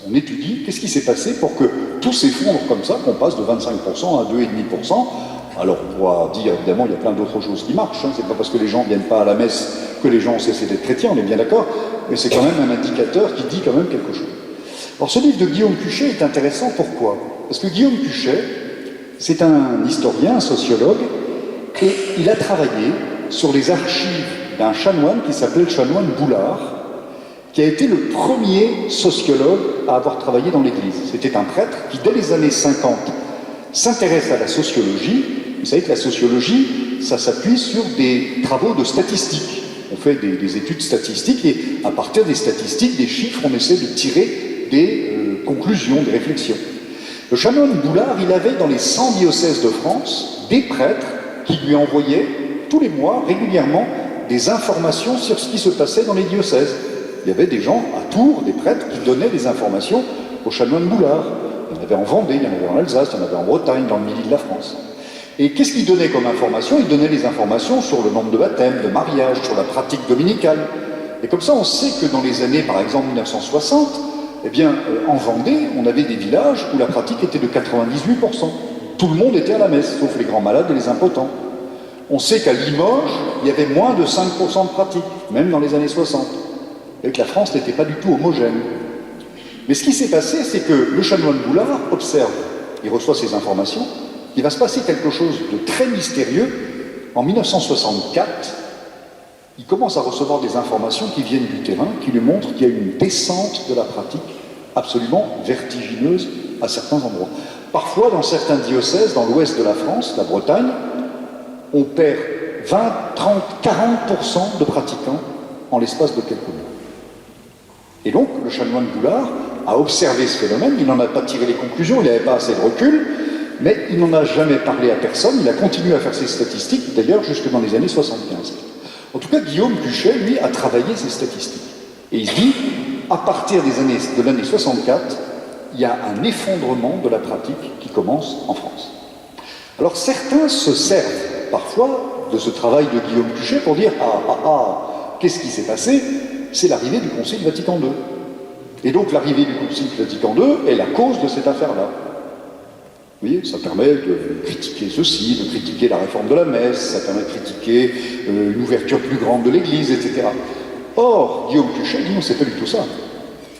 Speaker 1: On étudie qu'est-ce qui s'est passé pour que tout s'effondre comme ça, qu'on passe de 25% à 2,5%. Alors on pourra dire, évidemment, il y a plein d'autres choses qui marchent, hein. C'est pas parce que les gens ne viennent pas à la messe que les gens ont cessé d'être chrétiens, on est bien d'accord, mais c'est quand même un indicateur qui dit quand même quelque chose. Alors ce livre de Guillaume Cuchet est intéressant, pourquoi? Parce que Guillaume Cuchet, c'est un historien, un sociologue, et il a travaillé sur les archives d'un chanoine qui s'appelait le chanoine Boulard, qui a été le premier sociologue à avoir travaillé dans l'Église. C'était un prêtre qui, dès les années 50, s'intéresse à la sociologie. Vous savez que la sociologie, ça s'appuie sur des travaux de statistiques. On fait des études statistiques et à partir des statistiques, des chiffres, on essaie de tirer des conclusions, des réflexions. Le chanoine Boulard, il avait dans les 100 diocèses de France des prêtres qui lui envoyaient tous les mois, régulièrement, des informations sur ce qui se passait dans les diocèses. Il y avait des gens à Tours, des prêtres, qui donnaient des informations au chanoine Boulard. Il y en avait en Vendée, il y en avait en Alsace, il y en avait en Bretagne, dans le midi de la France. Et qu'est-ce qu'il donnait comme information? Il donnait des informations sur le nombre de baptêmes, de mariages, sur la pratique dominicale. Et comme ça, on sait que dans les années, par exemple, 1960, eh bien, en Vendée, on avait des villages où la pratique était de 98%. Tout le monde était à la messe, sauf les grands malades et les impotents. On sait qu'à Limoges, il y avait moins de 5% de pratique, même dans les années 60. Et que la France n'était pas du tout homogène. Mais ce qui s'est passé, c'est que le chanoine Boulard observe, il reçoit ces informations, il va se passer quelque chose de très mystérieux. En 1964, il commence à recevoir des informations qui viennent du terrain, qui lui montrent qu'il y a une descente de la pratique absolument vertigineuse à certains endroits. Parfois, dans certains diocèses, dans l'ouest de la France, la Bretagne, on perd 20, 30, 40% de pratiquants en l'espace de quelques mois. Et donc, le chanoine Boulard a observé ce phénomène, il n'en a pas tiré les conclusions, il n'avait pas assez de recul, mais il n'en a jamais parlé à personne, il a continué à faire ses statistiques, d'ailleurs, jusque dans les années 75. En tout cas, Guillaume Cuchet, lui, a travaillé ces statistiques. Et il dit, à partir de l'année 64, il y a un effondrement de la pratique qui commence en France. Alors, certains se servent parfois de ce travail de Guillaume Cuchet pour dire « qu'est-ce qui s'est passé? C'est l'arrivée du Concile Vatican II. Et donc l'arrivée du Concile Vatican II est la cause de cette affaire-là. Vous voyez, ça permet de critiquer ceci, de critiquer la réforme de la messe, ça permet de critiquer une ouverture plus grande de l'Église, etc. Or, Guillaume Cuchet dit non, c'est pas du tout ça.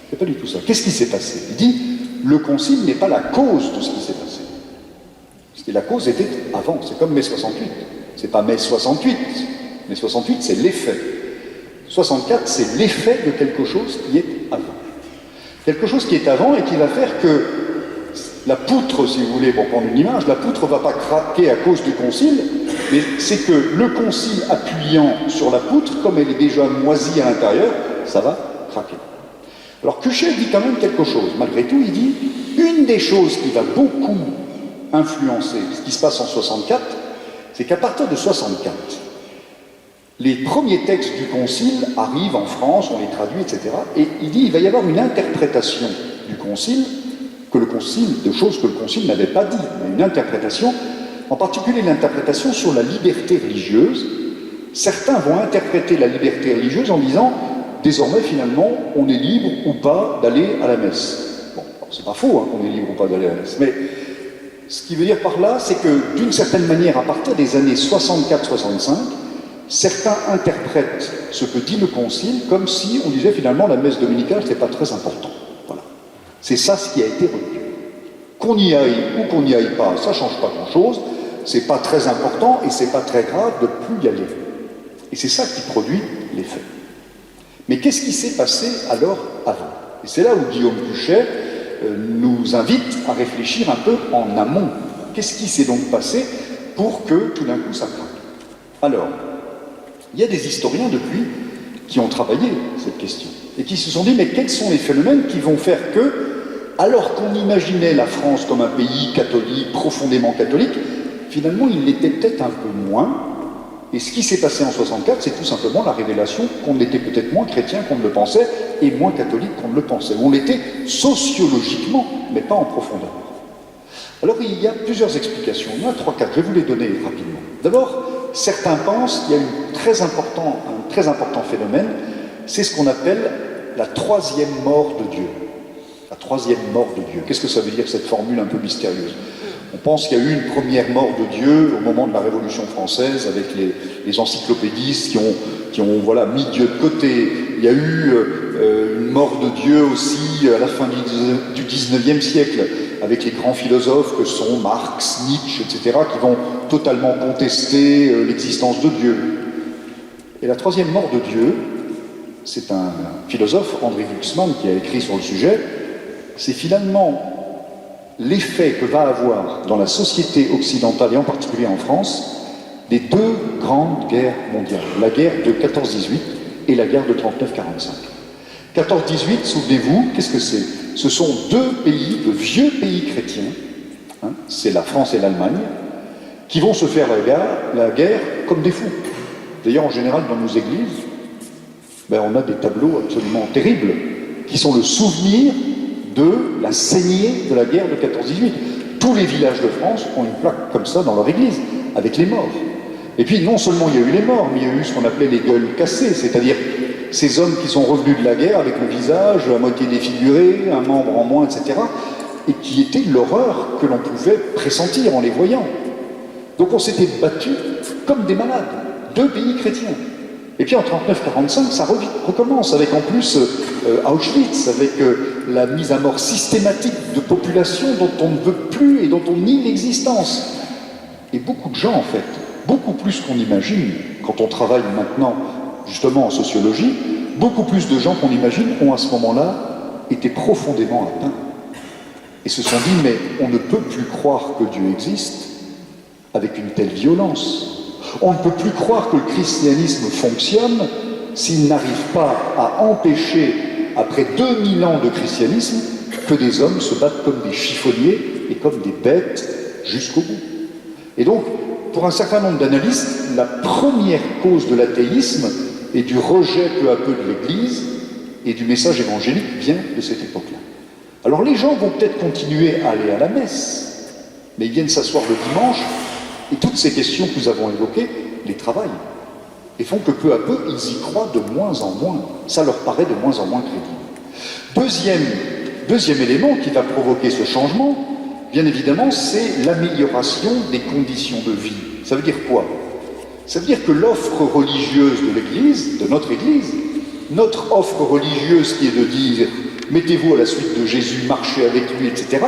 Speaker 1: C'est pas du tout ça. Qu'est-ce qui s'est passé? Il dit, le Concile n'est pas la cause de ce qui s'est passé. Parce que la cause était avant, c'est comme mai 68. C'est pas mai 68. Mai 68, c'est l'effet. 64, c'est l'effet de quelque chose qui est avant. Quelque chose qui est avant et qui va faire que la poutre, si vous voulez, pour prendre une image, la poutre ne va pas craquer à cause du concile, mais c'est que le concile appuyant sur la poutre, comme elle est déjà moisie à l'intérieur, ça va craquer. Alors Cuchet dit quand même quelque chose. Malgré tout, il dit, une des choses qui va beaucoup influencer ce qui se passe en 64, c'est qu'à partir de 64, les premiers textes du Concile arrivent en France, on les traduit, etc. Et il dit qu'il va y avoir une interprétation du Concile, de choses que le Concile n'avait pas dit, mais une interprétation, en particulier l'interprétation sur la liberté religieuse. Certains vont interpréter la liberté religieuse en disant « désormais, finalement, on est libre ou pas d'aller à la messe ». Bon, c'est pas faux qu'on est libre ou pas d'aller à la messe, mais ce qui veut dire par là, c'est que d'une certaine manière, à partir des années 64-65, certains interprètent ce que dit le Concile comme si on disait finalement la messe dominicale, c'est pas très important. Voilà. C'est ça ce qui a été retenu. Qu'on y aille ou qu'on n'y aille pas, ça change pas grand-chose, c'est pas très important et c'est pas très grave de plus y aller. Et c'est ça qui produit l'effet. Mais qu'est-ce qui s'est passé alors avant? Et c'est là où Guillaume Cuchet nous invite à réfléchir un peu en amont. Qu'est-ce qui s'est donc passé pour que tout d'un coup ça craque? Alors, il y a des historiens depuis qui ont travaillé cette question et qui se sont dit mais quels sont les phénomènes qui vont faire que, alors qu'on imaginait la France comme un pays catholique, profondément catholique, finalement il l'était peut-être un peu moins. Et ce qui s'est passé en 64, c'est tout simplement la révélation qu'on était peut-être moins chrétien qu'on ne le pensait et moins catholique qu'on ne le pensait. On l'était sociologiquement, mais pas en profondeur. Alors il y a plusieurs explications. Il y en a 3-4, je vais vous les donner rapidement. D'abord, certains pensent qu'il y a un très important phénomène, c'est ce qu'on appelle la troisième mort de Dieu. La troisième mort de Dieu. Qu'est-ce que ça veut dire, cette formule un peu mystérieuse? On pense qu'il y a eu une première mort de Dieu au moment de la Révolution française, avec les encyclopédistes qui ont voilà, mis Dieu de côté. Il y a eu une mort de Dieu aussi à la fin du XIXe siècle, avec les grands philosophes que sont Marx, Nietzsche, etc., qui vont totalement contester l'existence de Dieu. Et la troisième mort de Dieu, c'est un philosophe, André Glucksmann, qui a écrit sur le sujet, c'est finalement l'effet que va avoir dans la société occidentale, et en particulier en France, les deux grandes guerres mondiales, la guerre de 14-18 et la guerre de 39-45. 14-18, souvenez-vous, qu'est-ce que c'est? Ce sont deux pays, de vieux pays chrétiens, hein, c'est la France et l'Allemagne, qui vont se faire la guerre comme des fous. D'ailleurs, en général, dans nos églises, on a des tableaux absolument terribles, qui sont le souvenir de la saignée de la guerre de 14-18. Tous les villages de France ont une plaque comme ça dans leur église, avec les morts. Et puis, non seulement il y a eu les morts, mais il y a eu ce qu'on appelait les gueules cassées, c'est-à-dire ces hommes qui sont revenus de la guerre avec le visage à moitié défiguré, un membre en moins, etc., et qui étaient l'horreur que l'on pouvait pressentir en les voyant. Donc on s'était battus comme des malades, deux pays chrétiens. Et puis en 39-45, ça recommence, avec en plus Auschwitz, avec la mise à mort systématique de populations dont on ne veut plus et dont on nie l'existence. Et beaucoup de gens, en fait, beaucoup plus qu'on imagine, quand on travaille maintenant justement en sociologie, beaucoup plus de gens qu'on imagine ont à ce moment-là été profondément atteints. Et se sont dit, mais on ne peut plus croire que Dieu existe avec une telle violence. On ne peut plus croire que le christianisme fonctionne s'il n'arrive pas à empêcher, après 2000 ans de christianisme, que des hommes se battent comme des chiffonniers et comme des bêtes jusqu'au bout. Et donc, pour un certain nombre d'analystes, la première cause de l'athéisme et du rejet peu à peu de l'Église et du message évangélique vient de cette époque-là. Alors les gens vont peut-être continuer à aller à la messe, mais ils viennent s'asseoir le dimanche et toutes ces questions que nous avons évoquées les travaillent et font que peu à peu, ils y croient de moins en moins. Ça leur paraît de moins en moins crédible. Deuxième élément qui va provoquer ce changement, bien évidemment, c'est l'amélioration des conditions de vie. Ça veut dire quoi? Ça veut dire que l'offre religieuse de l'Église, de notre Église, notre offre religieuse qui est de dire « mettez-vous à la suite de Jésus, marchez avec lui, etc. »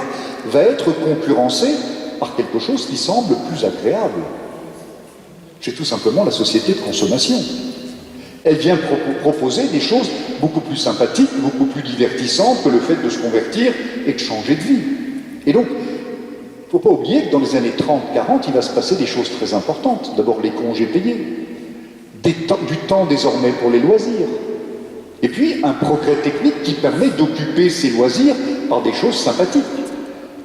Speaker 1: va être concurrencée par quelque chose qui semble plus agréable. C'est tout simplement la société de consommation. Elle vient proposer des choses beaucoup plus sympathiques, beaucoup plus divertissantes que le fait de se convertir et de changer de vie. Et donc, il ne faut pas oublier que dans les années 30-40, il va se passer des choses très importantes. D'abord les congés payés, du temps désormais pour les loisirs, et puis un progrès technique qui permet d'occuper ces loisirs par des choses sympathiques.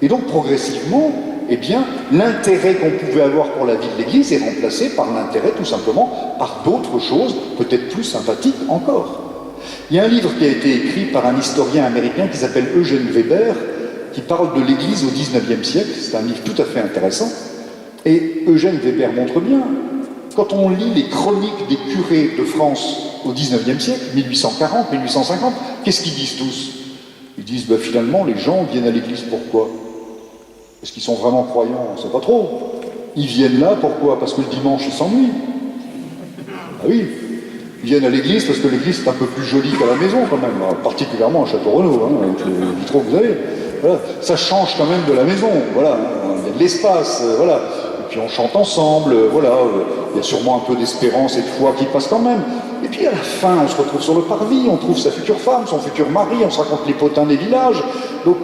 Speaker 1: Et donc progressivement, eh bien, l'intérêt qu'on pouvait avoir pour la vie de l'Église est remplacé par l'intérêt tout simplement par d'autres choses, peut-être plus sympathiques encore. Il y a un livre qui a été écrit par un historien américain qui s'appelle Eugène Weber, qui parle de l'Église au XIXe siècle. C'est un livre tout à fait intéressant. Et Eugène Weber montre bien, quand on lit les chroniques des curés de France au XIXe siècle, 1840, 1850, qu'est-ce qu'ils disent tous? Ils disent, finalement, les gens viennent à l'Église pourquoi? Est-ce qu'ils sont vraiment croyants? On ne sait pas trop. Ils viennent là, pourquoi? Parce que le dimanche, ils s'ennuient. Ah oui, ils viennent à l'église parce que l'église est un peu plus jolie qu'à la maison quand même, particulièrement à Château-Renaud, avec les vitraux que vous avez. Voilà. Ça change quand même de la maison, voilà. Il y a de l'espace, voilà. Et puis on chante ensemble, voilà. Il y a sûrement un peu d'espérance et de foi qui passe quand même. Et puis à la fin, on se retrouve sur le parvis, on trouve sa future femme, son futur mari, on se raconte les potins des villages. Donc,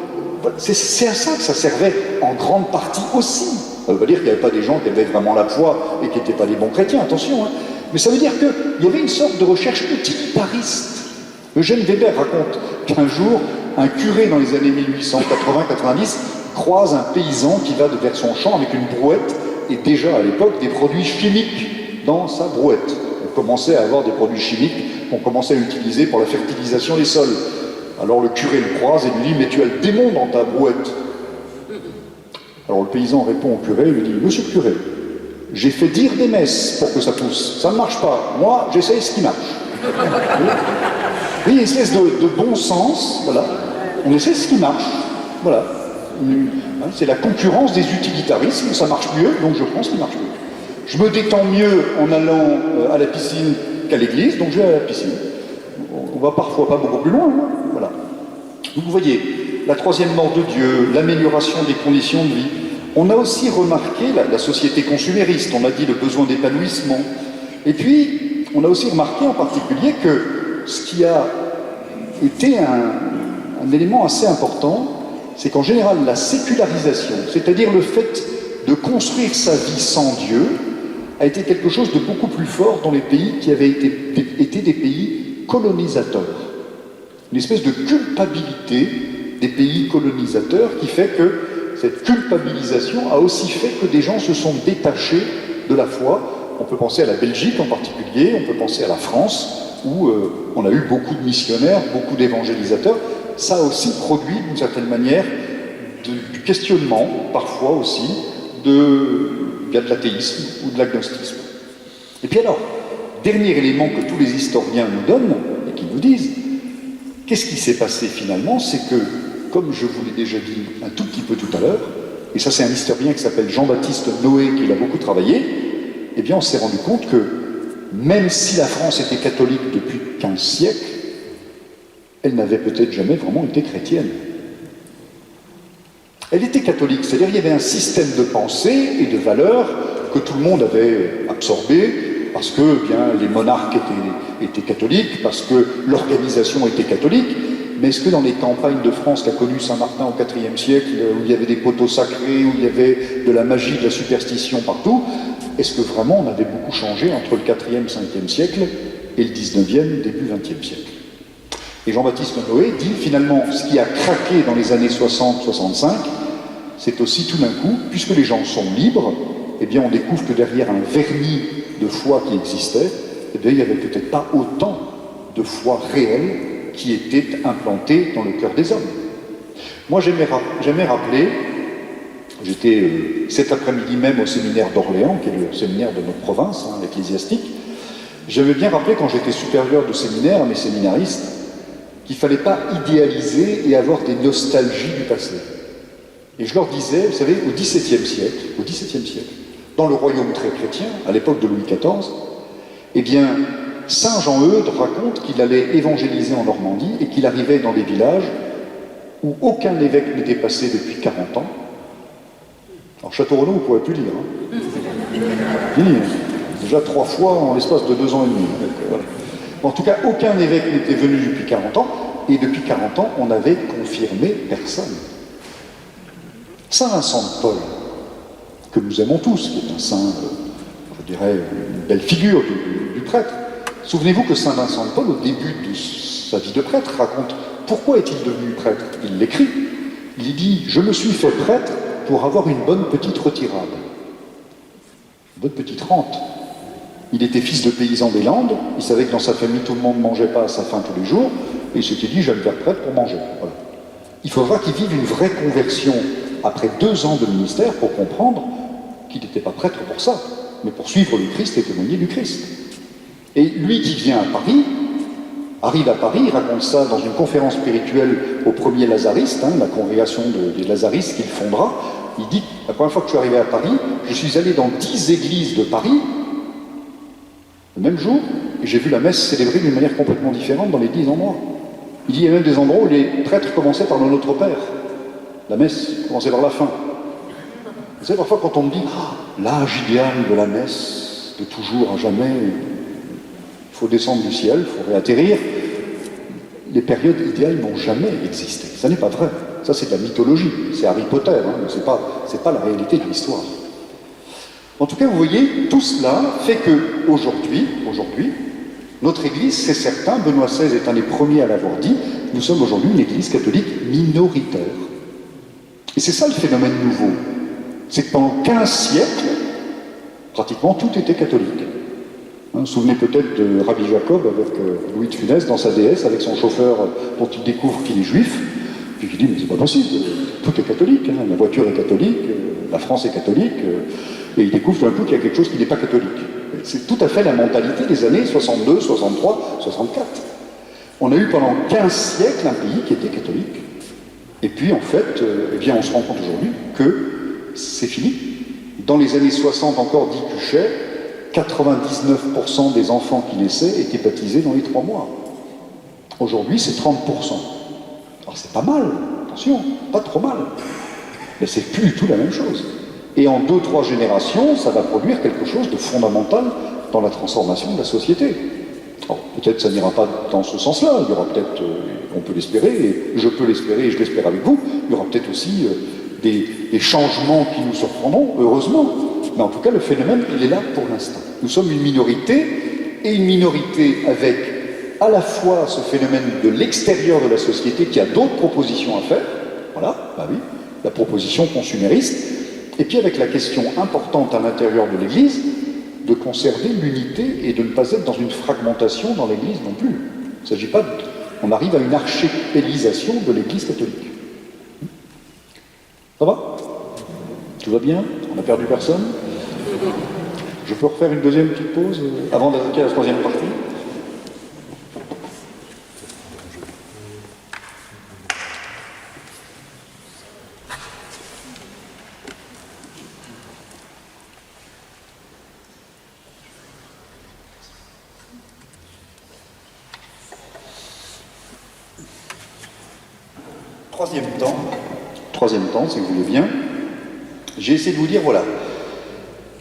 Speaker 1: c'est à ça que ça servait en grande partie aussi. Ça ne veut pas dire qu'il n'y avait pas des gens qui avaient vraiment la foi et qui n'étaient pas des bons chrétiens, attention. Mais ça veut dire qu'il y avait une sorte de recherche utilitariste. Eugène Weber raconte qu'un jour, un curé dans les années 1880-90 croise un paysan qui va vers son champ avec une brouette et déjà à l'époque des produits chimiques dans sa brouette. On commençait à avoir des produits chimiques qu'on commençait à utiliser pour la fertilisation des sols. Alors le curé le croise et lui dit « Mais tu as le démon dans ta brouette ». Alors le paysan répond au curé, il lui dit « Monsieur le curé, J'ai fait dire des messes pour que ça pousse. Ça ne marche pas. Moi, j'essaye ce qui marche. Oui, une espèce de bon sens, voilà. On essaie ce qui marche. Voilà. C'est la concurrence des utilitarismes, ça marche mieux, donc je prends ce qui marche mieux. Je me détends mieux en allant à la piscine qu'à l'église, donc je vais à la piscine. On va parfois pas beaucoup plus loin, hein, voilà. Donc vous voyez, la troisième mort de Dieu, l'amélioration des conditions de vie. On a aussi remarqué la société consumériste, on a dit le besoin d'épanouissement. Et puis, on a aussi remarqué en particulier que ce qui a été un élément assez important, c'est qu'en général, la sécularisation, c'est-à-dire le fait de construire sa vie sans Dieu, a été quelque chose de beaucoup plus fort dans les pays qui avaient été des pays colonisateurs. Une espèce de culpabilité des pays colonisateurs qui fait que cette culpabilisation a aussi fait que des gens se sont détachés de la foi. On peut penser à la Belgique en particulier, on peut penser à la France, où on a eu beaucoup de missionnaires, beaucoup d'évangélisateurs. Ça a aussi produit, d'une certaine manière, du questionnement, parfois aussi, de l'athéisme ou de l'agnosticisme. Et puis alors, dernier élément que tous les historiens nous donnent, et qui nous disent, qu'est-ce qui s'est passé finalement? C'est que, comme je vous l'ai déjà dit un tout petit peu tout à l'heure, et ça c'est un historien qui s'appelle Jean-Baptiste Noé, qui l'a beaucoup travaillé, eh bien on s'est rendu compte que, même si la France était catholique depuis 15 siècles, elle n'avait peut-être jamais vraiment été chrétienne. Elle était catholique, c'est-à-dire qu'il y avait un système de pensée et de valeurs que tout le monde avait absorbé, parce que bien, les monarques étaient catholiques, parce que l'organisation était catholique. Mais est-ce que dans les campagnes de France qu'a connu Saint-Martin au IVe siècle, où il y avait des poteaux sacrés, où il y avait de la magie, de la superstition partout, est-ce que vraiment on avait beaucoup changé entre le IVe, Ve siècle et le XIXe, début XXe siècle? Et Jean-Baptiste Noé dit finalement, ce qui a craqué dans les années 60-65, c'est aussi tout d'un coup, puisque les gens sont libres, eh bien on découvre que derrière un vernis de foi qui existait, eh bien il n'y avait peut-être pas autant de foi réelle qui était implantée dans le cœur des hommes. Moi j'aimais rappeler, j'étais cet après-midi même au séminaire d'Orléans, qui est le séminaire de notre province, ecclésiastique, j'aimais bien rappeler quand j'étais supérieur de séminaire à mes séminaristes, qu'il ne fallait pas idéaliser et avoir des nostalgies du passé. Et je leur disais, vous savez, au XVIIe siècle, dans le royaume très chrétien, à l'époque de Louis XIV, eh bien, Saint Jean-Eudes raconte qu'il allait évangéliser en Normandie et qu'il arrivait dans des villages où aucun évêque n'était passé depuis 40 ans. Alors Château-Renaud, vous ne pourrez plus lire. Hein. Fini, hein. Déjà 3 fois en l'espace de 2 ans et demi. Donc, voilà. En tout cas, aucun évêque n'était venu depuis 40 ans, et depuis 40 ans, on n'avait confirmé personne. Saint Vincent de Paul, que nous aimons tous, qui est un saint, je dirais, une belle figure du prêtre. Souvenez-vous que Saint Vincent de Paul, au début de sa vie de prêtre, raconte pourquoi est-il devenu prêtre. Il l'écrit. Il dit « Je me suis fait prêtre pour avoir une bonne petite retirade. Une bonne petite rente. » Il était fils de paysan des Landes, il savait que dans sa famille tout le monde ne mangeait pas à sa faim tous les jours, et il s'était dit « Je vais me faire prêtre pour manger. » Voilà. Il faudra qu'il vive une vraie conversion après 2 ans de ministère pour comprendre qu'il n'était pas prêtre pour ça, mais pour suivre le Christ et témoigner du Christ. Et lui qui vient à Paris, arrive à Paris, il raconte ça dans une conférence spirituelle au premier Lazariste, la congrégation des Lazaristes qu'il fondera. Il dit, la première fois que je suis arrivé à Paris, je suis allé dans 10 églises de Paris, le même jour, et j'ai vu la messe célébrée d'une manière complètement différente dans les 10 endroits. Il dit, il y a même des endroits où les prêtres commençaient par le Notre Père. La messe commençait par la fin. Vous savez, parfois quand on me dit, l'âge idéal de la messe, de toujours à jamais, il faut descendre du ciel, il faut réatterrir, les périodes idéales n'ont jamais existé. Ça n'est pas vrai. Ça, c'est de la mythologie. C'est Harry Potter, mais c'est pas la réalité de l'histoire. En tout cas, vous voyez, tout cela fait qu'aujourd'hui, notre Église, c'est certain, Benoît XVI est un des premiers à l'avoir dit, nous sommes aujourd'hui une Église catholique minoritaire. Et c'est ça le phénomène nouveau. C'est que pendant 15 siècles, pratiquement tout était catholique. Vous vous souvenez peut-être de Rabbi Jacob avec Louis de Funès dans sa déesse, avec son chauffeur dont il découvre qu'il est juif, puis il dit, mais c'est pas possible, tout est catholique, la voiture est catholique, la France est catholique, et il découvre tout d'un coup qu'il y a quelque chose qui n'est pas catholique. C'est tout à fait la mentalité des années 62, 63, 64. On a eu pendant 15 siècles un pays qui était catholique. Et puis en fait, eh bien, on se rend compte aujourd'hui que c'est fini. Dans les années 60 encore, dit Cuchet, 99% des enfants qui naissaient étaient baptisés dans les 3 mois. Aujourd'hui, c'est 30%. Alors c'est pas mal, attention, pas trop mal. Mais c'est plus du tout la même chose. Et en 2-3 générations, ça va produire quelque chose de fondamental dans la transformation de la société. Alors, peut-être ça n'ira pas dans ce sens-là, il y aura peut-être, on peut l'espérer, et je peux l'espérer, et je l'espère avec vous, il y aura peut-être aussi des changements qui nous surprendront, heureusement. Mais en tout cas, le phénomène, il est là pour l'instant. Nous sommes une minorité, et une minorité avec à la fois ce phénomène de l'extérieur de la société qui a d'autres propositions à faire, voilà, bah oui, la proposition consumériste, et puis avec la question importante à l'intérieur de l'Église, de conserver l'unité et de ne pas être dans une fragmentation dans l'Église non plus. Il ne s'agit pas on arrive à une archipélisation de l'Église catholique. Ça va? Tout va bien? On n'a perdu personne? Je peux refaire une deuxième petite pause avant d'attaquer la troisième partie? Troisième temps, si vous voulez bien, j'ai essayé de vous dire, voilà,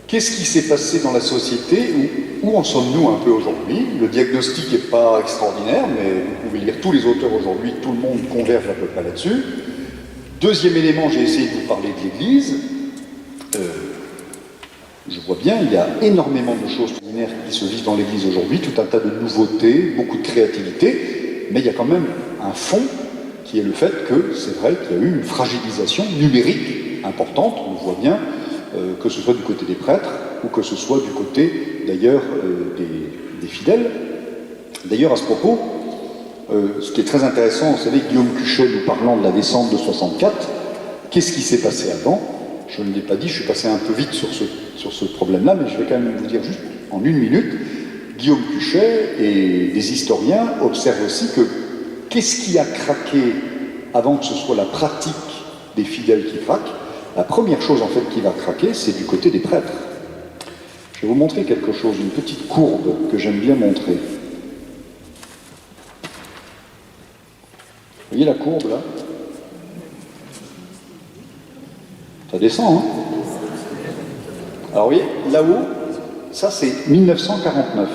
Speaker 1: qu'est-ce qui s'est passé dans la société, où en sommes-nous un peu aujourd'hui? Le diagnostic n'est pas extraordinaire, mais vous pouvez lire tous les auteurs aujourd'hui, tout le monde converge à peu près là-dessus. Deuxième élément, j'ai essayé de vous parler de l'Église. Je vois bien, il y a énormément de choses extraordinaires qui se vivent dans l'Église aujourd'hui, tout un tas de nouveautés, beaucoup de créativité, mais il y a quand même un fond qui est le fait que c'est vrai qu'il y a eu une fragilisation numérique importante, on le voit bien, que ce soit du côté des prêtres ou que ce soit du côté d'ailleurs des fidèles. D'ailleurs à ce propos, ce qui est très intéressant, vous savez, Guillaume Cuchet nous parlant de la descente de 64, qu'est-ce qui s'est passé avant? Je ne l'ai pas dit, je suis passé un peu vite sur ce problème-là, mais je vais quand même vous dire juste en 1 minute, Guillaume Cuchet et des historiens observent aussi que qu'est-ce qui a craqué avant que ce soit la pratique des fidèles qui craque? La première chose en fait qui va craquer, c'est du côté des prêtres. Je vais vous montrer quelque chose, une petite courbe que j'aime bien montrer. Vous voyez la courbe là? Ça descend, hein? Alors vous voyez, là-haut, ça c'est 1949.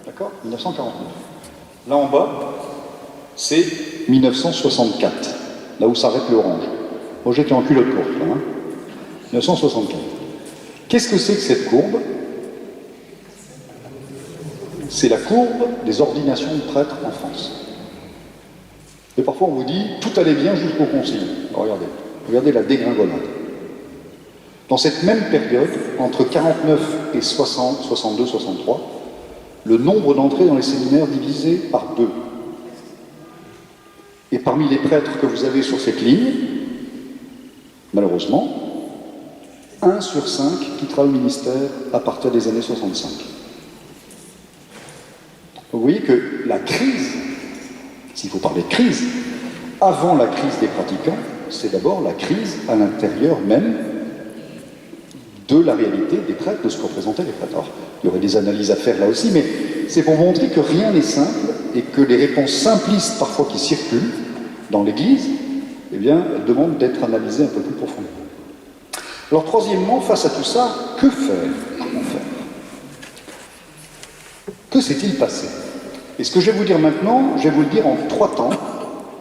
Speaker 1: D'accord? 1949. Là en bas, c'est 1964, là où s'arrête l'orange. Moi j'étais en culotte courte, là, hein. 1964. Qu'est-ce que c'est que cette courbe? C'est la courbe des ordinations de prêtres en France. Et parfois on vous dit, tout allait bien jusqu'au concile. Alors, regardez la dégringolade. Dans cette même période, entre 49 et 60, 62, 63, le nombre d'entrées dans les séminaires divisé par 2. Et parmi les prêtres que vous avez sur cette ligne, malheureusement, 1 sur 5 quittera le ministère à partir des années 65. Vous voyez que la crise, s'il faut parler de crise, avant la crise des pratiquants, c'est d'abord la crise à l'intérieur même de la réalité des prêtres, de ce que représentaient les prêtres. Alors, il y aurait des analyses à faire là aussi, mais c'est pour montrer que rien n'est simple et que les réponses simplistes parfois qui circulent dans l'Église, eh bien, elles demandent d'être analysées un peu plus profondément. Alors, troisièmement, face à tout ça, que faire? Comment faire? Que s'est-il passé? Et ce que je vais vous dire maintenant, je vais vous le dire en 3 temps,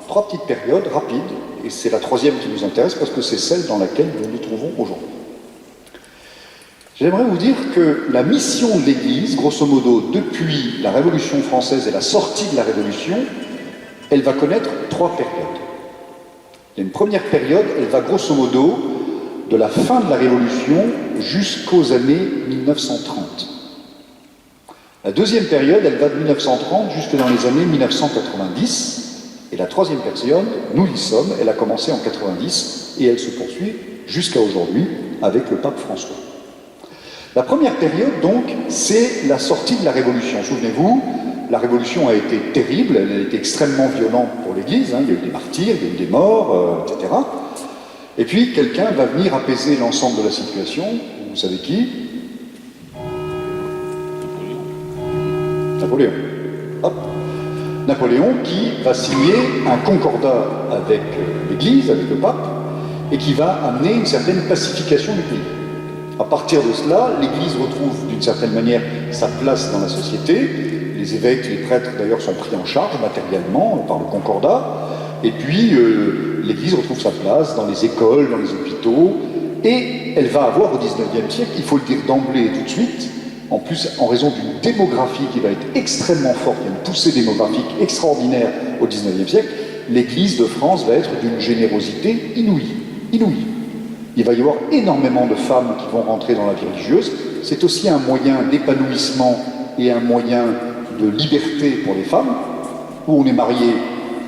Speaker 1: 3 petites périodes rapides, et c'est la troisième qui nous intéresse parce que c'est celle dans laquelle nous nous trouvons aujourd'hui. J'aimerais vous dire que la mission de l'Église, grosso modo, depuis la Révolution française et la sortie de la Révolution, elle va connaître 3 périodes. Il y a une première période, elle va grosso modo de la fin de la Révolution jusqu'aux années 1930. La deuxième période, elle va de 1930 jusque dans les années 1990. Et la troisième période, nous y sommes, elle a commencé en 90 et elle se poursuit jusqu'à aujourd'hui avec le pape François. La première période, donc, c'est la sortie de la Révolution. Souvenez-vous, la Révolution a été terrible, elle a été extrêmement violente pour l'Église, hein. Il y a eu des martyrs, il y a eu des morts, etc. Et puis, quelqu'un va venir apaiser l'ensemble de la situation. Vous savez qui? Napoléon. Hop. Napoléon qui va signer un concordat avec l'Église, avec le pape, et qui va amener une certaine pacification du pays. À partir de cela, l'Église retrouve d'une certaine manière sa place dans la société. Les évêques, les prêtres d'ailleurs sont pris en charge matériellement par le concordat. Et puis l'Église retrouve sa place dans les écoles, dans les hôpitaux. Et elle va avoir au XIXe siècle, il faut le dire d'emblée et tout de suite, en plus en raison d'une démographie qui va être extrêmement forte, il y a une poussée démographique extraordinaire au XIXe siècle, l'Église de France va être d'une générosité inouïe. Inouïe. Il va y avoir énormément de femmes qui vont rentrer dans la vie religieuse. C'est aussi un moyen d'épanouissement et un moyen de liberté pour les femmes, où on est marié,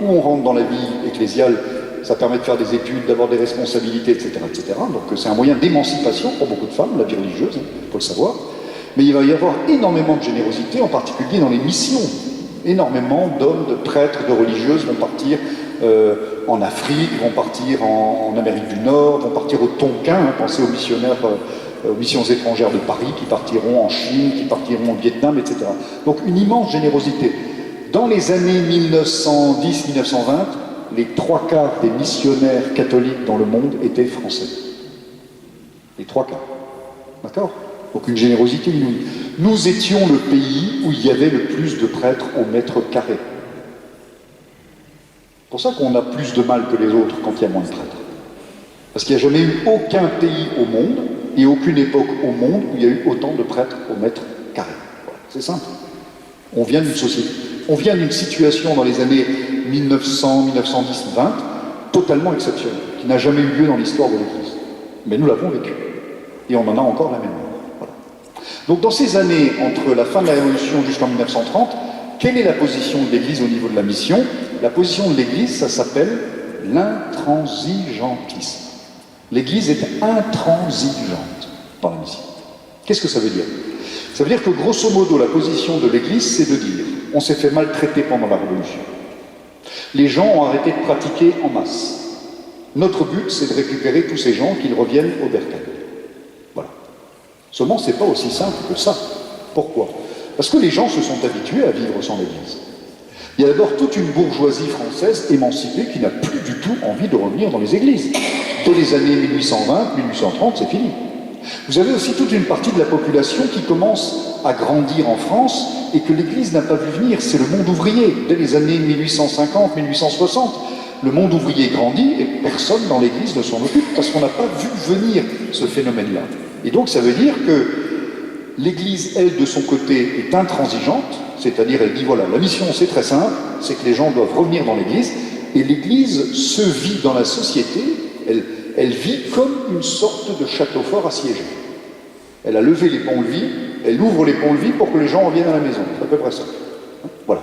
Speaker 1: où on rentre dans la vie ecclésiale, ça permet de faire des études, d'avoir des responsabilités, etc., etc. Donc c'est un moyen d'émancipation pour beaucoup de femmes, la vie religieuse, il faut le savoir. Mais il va y avoir énormément de générosité, en particulier dans les missions. Énormément d'hommes, de prêtres, de religieuses vont partir en Afrique, vont partir en Amérique du Nord, vont partir au Tonkin, hein, pensez aux missionnaires, aux missions étrangères de Paris, qui partiront en Chine, qui partiront au Vietnam, etc. Donc une immense générosité. Dans les années 1910-1920, les 3/4 des missionnaires catholiques dans le monde étaient français. Les 3/4. D'accord? Donc une générosité inouïe. Nous étions le pays où il y avait le plus de prêtres au mètre carré. C'est pour ça qu'on a plus de mal que les autres quand il y a moins de prêtres. Parce qu'il n'y a jamais eu aucun pays au monde et aucune époque au monde où il y a eu autant de prêtres au mètre carré. Voilà. C'est simple. On vient d'une société, on vient d'une situation dans les années 1900, 1910, 20, totalement exceptionnelle, qui n'a jamais eu lieu dans l'histoire de l'Église. Mais nous l'avons vécu. Et on en a encore la mémoire. Voilà. Donc dans ces années, entre la fin de la Révolution jusqu'en 1930, quelle est la position de l'Église au niveau de la mission? La position de l'Église, ça s'appelle l'intransigeantisme. L'Église est intransigeante dans la mission. Qu'est-ce que ça veut dire? Ça veut dire que grosso modo, la position de l'Église, c'est de dire on s'est fait maltraiter pendant la Révolution. Les gens ont arrêté de pratiquer en masse. Notre but, c'est de récupérer tous ces gens, qu'ils reviennent au bercail. Voilà. Seulement, c'est pas aussi simple que ça. Pourquoi? Parce que les gens se sont habitués à vivre sans l'Église. Il y a d'abord toute une bourgeoisie française émancipée qui n'a plus du tout envie de revenir dans les églises. Dès les années 1820, 1830, c'est fini. Vous avez aussi toute une partie de la population qui commence à grandir en France et que l'Église n'a pas vu venir. C'est le monde ouvrier. Dès les années 1850, 1860, le monde ouvrier grandit et personne dans l'Église ne s'en occupe parce qu'on n'a pas vu venir ce phénomène-là. Et donc ça veut dire que l'Église, elle, de son côté, est intransigeante, c'est-à-dire elle dit voilà, la mission c'est très simple, c'est que les gens doivent revenir dans l'Église, et l'Église se vit dans la société, elle vit comme une sorte de château fort assiégé. Elle a levé les ponts-levis, elle ouvre les ponts-levis pour que les gens reviennent à la maison, c'est à peu près ça. Voilà.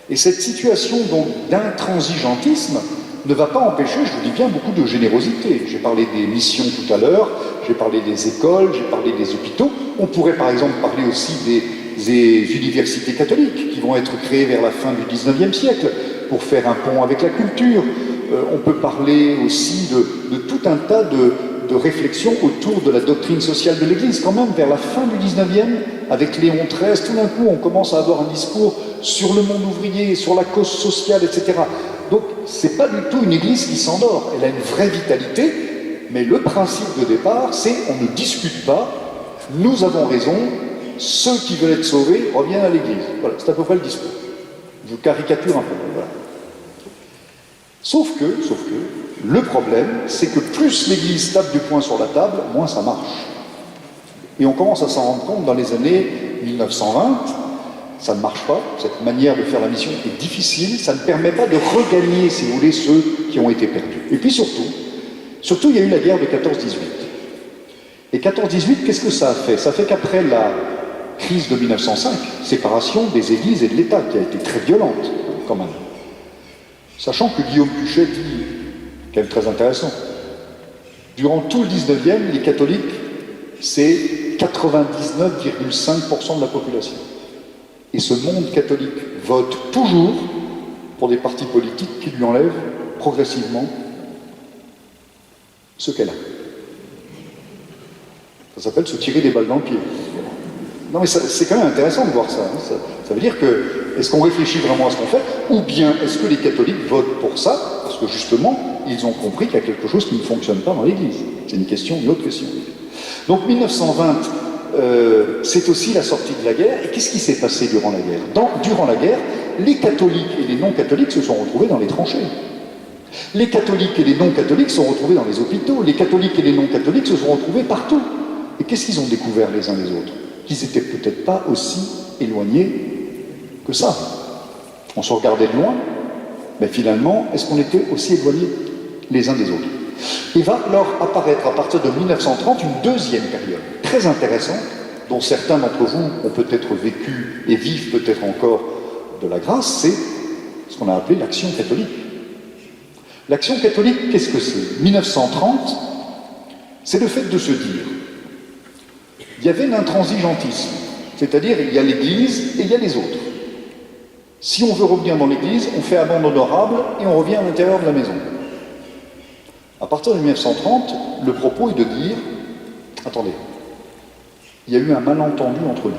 Speaker 1: Et cette situation donc d'intransigeantisme ne va pas empêcher, je vous dis bien, beaucoup de générosité. J'ai parlé des missions tout à l'heure, j'ai parlé des écoles, j'ai parlé des hôpitaux. On pourrait par exemple parler aussi des universités catholiques qui vont être créées vers la fin du XIXe siècle pour faire un pont avec la culture. On peut parler aussi de tout un tas de réflexions autour de la doctrine sociale de l'Église. Quand même, vers la fin du XIXe, avec Léon XIII, tout d'un coup, on commence à avoir un discours sur le monde ouvrier, sur la cause sociale, etc. Donc, c'est pas du tout une Église qui s'endort. Elle a une vraie vitalité, mais le principe de départ, c'est on ne discute pas, nous avons raison, ceux qui veulent être sauvés reviennent à l'Église. Voilà, c'est à peu près le discours. Je caricature un peu, voilà. Sauf que, le problème, c'est que plus l'Église tape du poing sur la table, moins ça marche. Et on commence à s'en rendre compte dans les années 1920, ça ne marche pas, cette manière de faire la mission est difficile, ça ne permet pas de regagner, si vous voulez, ceux qui ont été perdus. Et puis surtout, il y a eu la guerre de 14-18. Et 14-18, qu'est-ce que ça a fait? Ça fait qu'après la crise de 1905, séparation des églises et de l'État, qui a été très violente, quand même. Sachant que Guillaume Puchet dit, quand même très intéressant, durant tout le 19e, les catholiques, c'est 4% 99,5% de la population. Et ce monde catholique vote toujours pour des partis politiques qui lui enlèvent progressivement ce qu'elle a. Ça s'appelle se tirer des balles dans le pied. Non mais c'est quand même intéressant de voir ça. Ça veut dire que, est-ce qu'on réfléchit vraiment à ce qu'on fait, ou bien est-ce que les catholiques votent pour ça, parce que justement, ils ont compris qu'il y a quelque chose qui ne fonctionne pas dans l'Église. C'est une autre question. Donc 1920, c'est aussi la sortie de la guerre. Et qu'est-ce qui s'est passé durant la guerre? Durant la guerre, les catholiques et les non-catholiques se sont retrouvés dans les tranchées. Les catholiques et les non-catholiques se sont retrouvés dans les hôpitaux. Les catholiques et les non-catholiques se sont retrouvés partout. Et qu'est-ce qu'ils ont découvert les uns les autres? Qu'ils n'étaient peut-être pas aussi éloignés que ça. On se regardait de loin, mais finalement, est-ce qu'on était aussi éloignés les uns des autres? Et va alors apparaître à partir de 1930 une deuxième période très intéressante, dont certains d'entre vous ont peut-être vécu et vivent peut-être encore de la grâce, c'est ce qu'on a appelé l'action catholique. L'action catholique, qu'est-ce que c'est? 1930, c'est le fait de se dire, il y avait l'intransigeantisme, c'est-à-dire il y a l'Église et il y a les autres. Si on veut revenir dans l'Église, on fait amende honorable et on revient à l'intérieur de la maison. À partir de 1930, le propos est de dire, attendez, il y a eu un malentendu entre nous.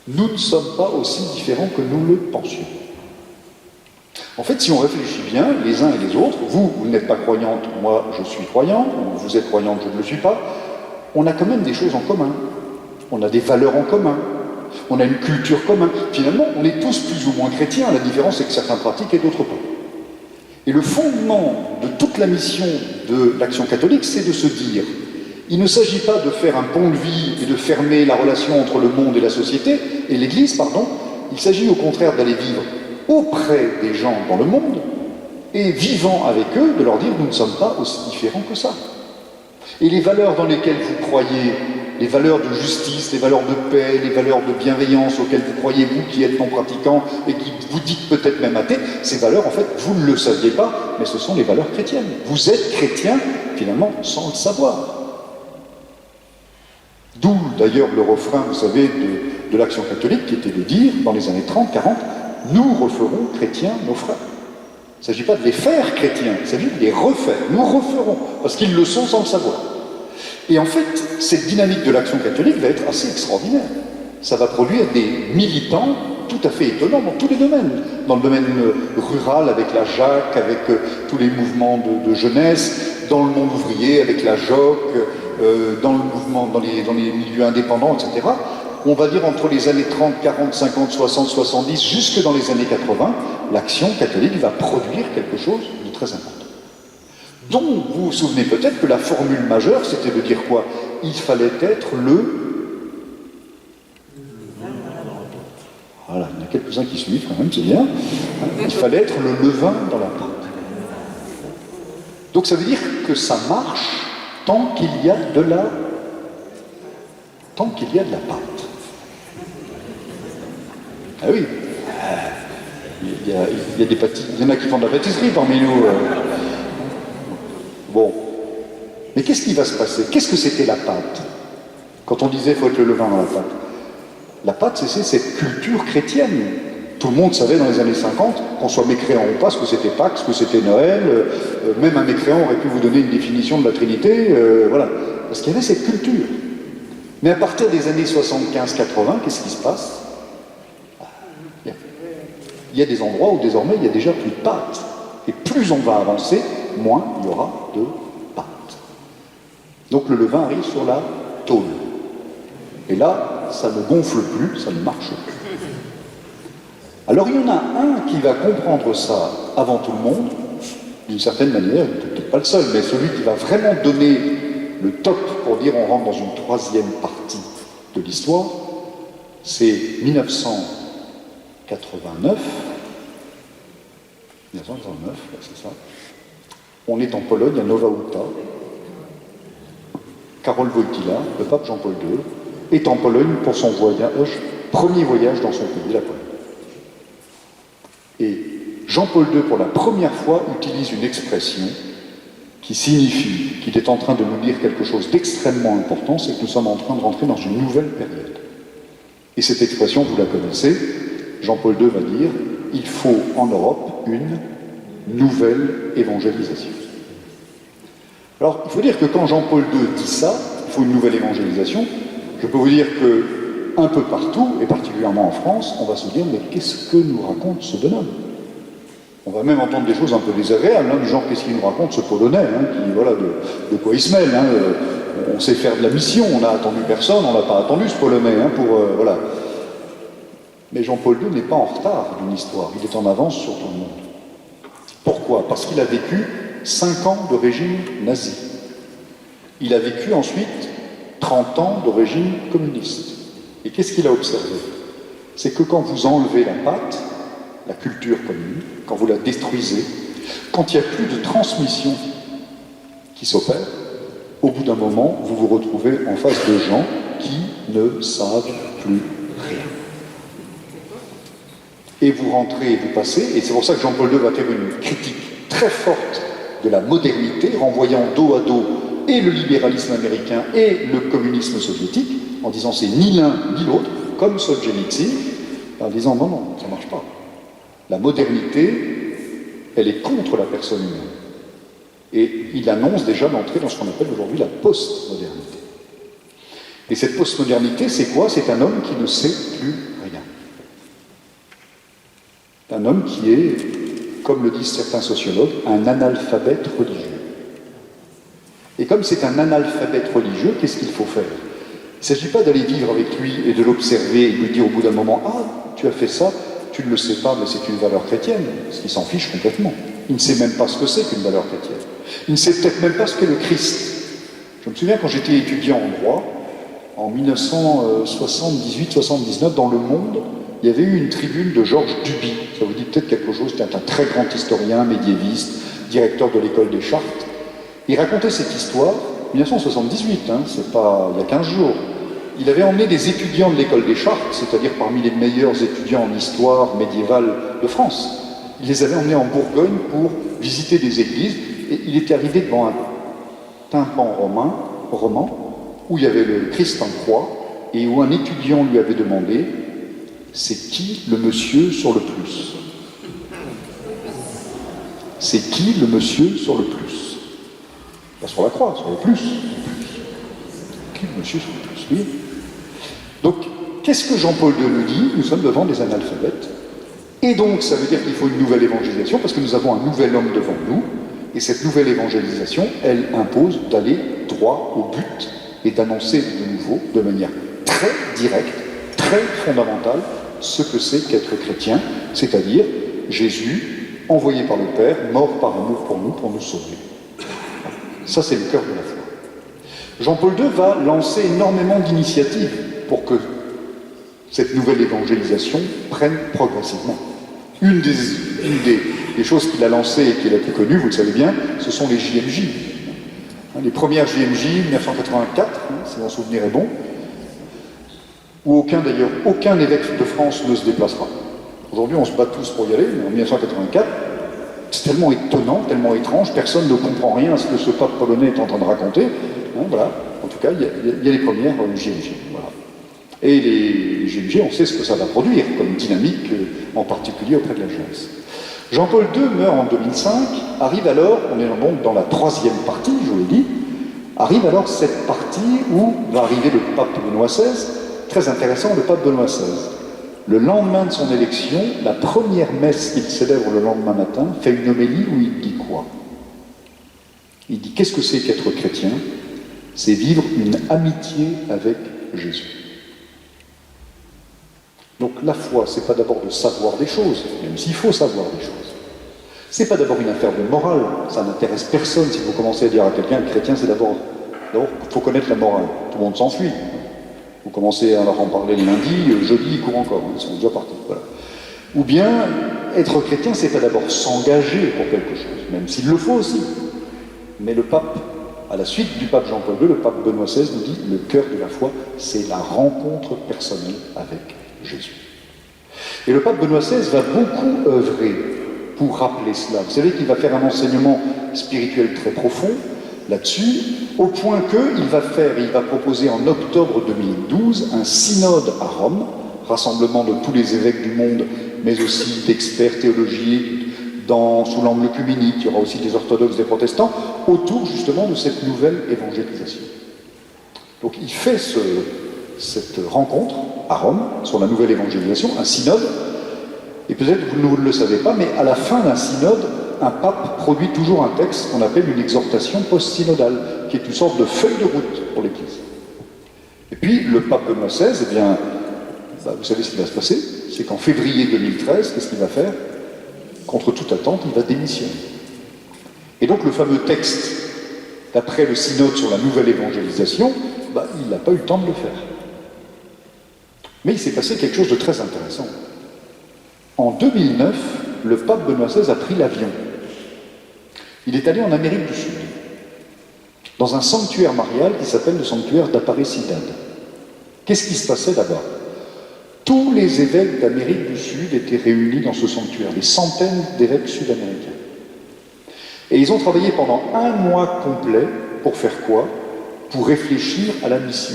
Speaker 1: Nous ne sommes pas aussi différents que nous le pensions. En fait, si on réfléchit bien, les uns et les autres, vous n'êtes pas croyante, moi je suis croyant, vous êtes croyante, je ne le suis pas, on a quand même des choses en commun. On a des valeurs en commun. On a une culture commune. Finalement, on est tous plus ou moins chrétiens, la différence c'est que certains pratiquent et d'autres pas. Et le fondement de toute la mission de l'action catholique, c'est de se dire, il ne s'agit pas de faire un pont de vie et de fermer la relation entre le monde et la société, et l'Église, pardon, il s'agit au contraire d'aller vivre auprès des gens dans le monde, et vivant avec eux, de leur dire, nous ne sommes pas aussi différents que ça. Et les valeurs dans lesquelles vous croyez, les valeurs de justice, les valeurs de paix, les valeurs de bienveillance auxquelles vous croyez, vous qui êtes non-pratiquants et qui vous dites peut-être même athées, ces valeurs, en fait, vous ne le saviez pas, mais ce sont les valeurs chrétiennes. Vous êtes chrétien, finalement, sans le savoir. D'où, d'ailleurs, le refrain, vous savez, de l'action catholique, qui était de dire, dans les années 30, 40, nous referons chrétiens nos frères. Il ne s'agit pas de les faire chrétiens, il s'agit de les refaire. Nous referons, parce qu'ils le sont sans le savoir. Et en fait, cette dynamique de l'action catholique va être assez extraordinaire. Ça va produire des militants tout à fait étonnants dans tous les domaines. Dans le domaine rural, avec la Jacques, avec tous les mouvements de jeunesse, dans le monde ouvrier, avec la JOC, dans le mouvement, dans les milieux indépendants, etc. On va dire entre les années 30, 40, 50, 60, 70, jusque dans les années 80, l'action catholique va produire quelque chose de très important. Donc, vous vous souvenez peut-être que la formule majeure, c'était de dire quoi? Il fallait être le... Voilà, il y en a quelques-uns qui suivent quand même, c'est bien. Il fallait être le levain dans la pâte. Donc ça veut dire que ça marche tant qu'il y a de la... tant qu'il y a de la pâte. Ah oui, il y en a qui font de la pâtisserie parmi nous. Bon, mais qu'est-ce qui va se passer? Qu'est-ce que c'était la pâte? Quand on disait qu'il faut être le levain dans la pâte. La pâte, c'est cette culture chrétienne. Tout le monde savait dans les années 50, qu'on soit mécréant ou pas, ce que c'était Pâques, ce que c'était Noël. Même un mécréant aurait pu vous donner une définition de la Trinité. Voilà, parce qu'il y avait cette culture. Mais à partir des années 75-80, qu'est-ce qui se passe? Il y a des endroits où désormais il n'y a déjà plus de pâte. Et plus on va avancer, moins il y aura de pâte. Donc le levain arrive sur la tôle. Et là, ça ne gonfle plus, ça ne marche plus. Alors il y en a un qui va comprendre ça avant tout le monde, d'une certaine manière, peut-être pas le seul, mais celui qui va vraiment donner le top pour dire on rentre dans une troisième partie de l'histoire, c'est 1989, c'est ça. On est en Pologne, à Nowa Huta. Karol Wojtyła, le pape Jean-Paul II, est en Pologne pour son voyage, premier voyage dans son pays, la Pologne. Et Jean-Paul II, pour la première fois, utilise une expression qui signifie qu'il est en train de nous dire quelque chose d'extrêmement important, c'est que nous sommes en train de rentrer dans une nouvelle période. Et cette expression, vous la connaissez, Jean-Paul II va dire « Il faut en Europe une nouvelle évangélisation ». Alors, il faut dire que quand Jean-Paul II dit ça, il faut une nouvelle évangélisation, je peux vous dire que un peu partout, et particulièrement en France, on va se dire « Mais qu'est-ce que nous raconte ce bonhomme ?» On va même entendre des choses un peu désagréables, du genre qu'est-ce qu'il nous raconte ce Polonais, qui, voilà, de quoi il se mêle. On sait faire de la mission, on n'a attendu personne, on n'a pas attendu ce Polonais, voilà. Mais Jean-Paul II n'est pas en retard d'une histoire, il est en avance sur tout le monde. Pourquoi? Parce qu'il a vécu 5 ans de régime nazi. Il a vécu ensuite 30 ans de régime communiste. Et qu'est-ce qu'il a observé? C'est que quand vous enlevez la pâte, la culture commune, quand vous la détruisez, quand il n'y a plus de transmission qui s'opère, au bout d'un moment, vous vous retrouvez en face de gens qui ne savent plus rien. Et vous rentrez, vous passez, et c'est pour ça que Jean-Paul II va faire une critique très forte de la modernité, renvoyant dos à dos et le libéralisme américain et le communisme soviétique, en disant c'est ni l'un ni l'autre, comme Solzhenitsyn, en disant non, ça ne marche pas. La modernité, elle est contre la personne humaine. Et il annonce déjà d'entrer dans ce qu'on appelle aujourd'hui la postmodernité. Et cette postmodernité, c'est quoi? C'est un homme qui ne sait plus rien. Un homme qui est, comme le disent certains sociologues, un analphabète religieux. Et comme c'est un analphabète religieux, qu'est-ce qu'il faut faire? Il ne s'agit pas d'aller vivre avec lui et de l'observer et de lui dire au bout d'un moment « Ah, tu as fait ça ». Tu ne le sais pas, mais c'est une valeur chrétienne, parce qu'il s'en fiche complètement. Il ne sait même pas ce que c'est qu'une valeur chrétienne. Il ne sait peut-être même pas ce qu'est le Christ. Je me souviens quand j'étais étudiant en droit, en 1978-79, dans Le Monde, il y avait eu une tribune de Georges Duby. Ça vous dit peut-être quelque chose, c'était un très grand historien, médiéviste, directeur de l'école des Chartes. Il racontait cette histoire, 1978, c'est pas il y a 15 jours. Il avait emmené des étudiants de l'école des Chartes, c'est-à-dire parmi les meilleurs étudiants en histoire médiévale de France. Il les avait emmenés en Bourgogne pour visiter des églises, et il était arrivé devant un tympan roman, où il y avait le Christ en croix, et où un étudiant lui avait demandé « C'est qui le monsieur sur le plus ?» C'est qui le monsieur sur le plus? Pas sur la croix, sur le plus. Qui le monsieur sur le plus? Oui. Donc, qu'est-ce que Jean-Paul II nous dit? Nous sommes devant des analphabètes. Et donc, ça veut dire qu'il faut une nouvelle évangélisation, parce que nous avons un nouvel homme devant nous, et cette nouvelle évangélisation, elle impose d'aller droit au but et d'annoncer de nouveau, de manière très directe, très fondamentale, ce que c'est qu'être chrétien, c'est-à-dire Jésus, envoyé par le Père, mort par amour pour nous sauver. Ça, c'est le cœur de la foi. Jean-Paul II va lancer énormément d'initiatives pour que cette nouvelle évangélisation prenne progressivement. Une des choses qu'il a lancées et qui est la plus connue, vous le savez bien, ce sont les JMJ. Les premières JMJ, 1984, si mon souvenir est bon, où aucun évêque de France ne se déplacera. Aujourd'hui, on se bat tous pour y aller, mais en 1984, c'est tellement étonnant, tellement étrange, personne ne comprend rien à ce que ce pape polonais est en train de raconter. Voilà. En tout cas, il y a les premières JMJ. Voilà. Et les JMJ, on sait ce que ça va produire comme dynamique, en particulier auprès de la jeunesse. Jean-Paul II meurt en 2005, arrive alors, on est donc dans la 3e partie, je vous l'ai dit, arrive alors cette partie où va arriver le pape Benoît XVI, très intéressant, le pape Benoît XVI. Le lendemain de son élection, la première messe qu'il célèbre le lendemain matin, fait une homélie où il dit quoi? Il dit, qu'est-ce que c'est qu'être chrétien? C'est vivre une amitié avec Jésus. Donc la foi, c'est pas d'abord de savoir des choses, même s'il faut savoir des choses. C'est pas d'abord une affaire de morale, ça n'intéresse personne. Si vous commencez à dire à quelqu'un, le chrétien, c'est d'abord, il faut connaître la morale. Tout le monde s'enfuit. Vous commencez à leur en parler le lundi, jeudi, ils courent encore, ils sont déjà partis. Voilà. Ou bien, être chrétien, c'est pas d'abord s'engager pour quelque chose, même s'il le faut aussi. Mais le pape, à la suite du pape Jean-Paul II, le pape Benoît XVI nous dit, le cœur de la foi, c'est la rencontre personnelle avec Jésus. Et le pape Benoît XVI va beaucoup œuvrer pour rappeler cela. Vous savez qu'il va faire un enseignement spirituel très profond là-dessus, au point qu'il va proposer en octobre 2012 un synode à Rome, rassemblement de tous les évêques du monde, mais aussi d'experts théologiques sous l'angle œcuménique. Il y aura aussi des orthodoxes, des protestants, autour justement de cette nouvelle évangélisation. Donc il fait cette rencontre à Rome sur la nouvelle évangélisation, un synode, et peut-être que vous ne le savez pas, mais à la fin d'un synode, un pape produit toujours un texte qu'on appelle une exhortation post-synodale, qui est une sorte de feuille de route pour l'Église. Et puis le pape Benoît XVI, eh bien, vous savez ce qui va se passer, c'est qu'en février 2013, qu'est-ce qu'il va faire? Contre toute attente, il va démissionner. Et donc le fameux texte, d'après le synode sur la nouvelle évangélisation, il n'a pas eu le temps de le faire. Mais il s'est passé quelque chose de très intéressant. En 2009, le pape Benoît XVI a pris l'avion. Il est allé en Amérique du Sud, dans un sanctuaire marial qui s'appelle le sanctuaire d'Aparecidad. Qu'est-ce qui se passait là-bas? Tous les évêques d'Amérique du Sud étaient réunis dans ce sanctuaire, des centaines d'évêques sud-américains. Et ils ont travaillé pendant un mois complet pour faire quoi? Pour réfléchir à la mission.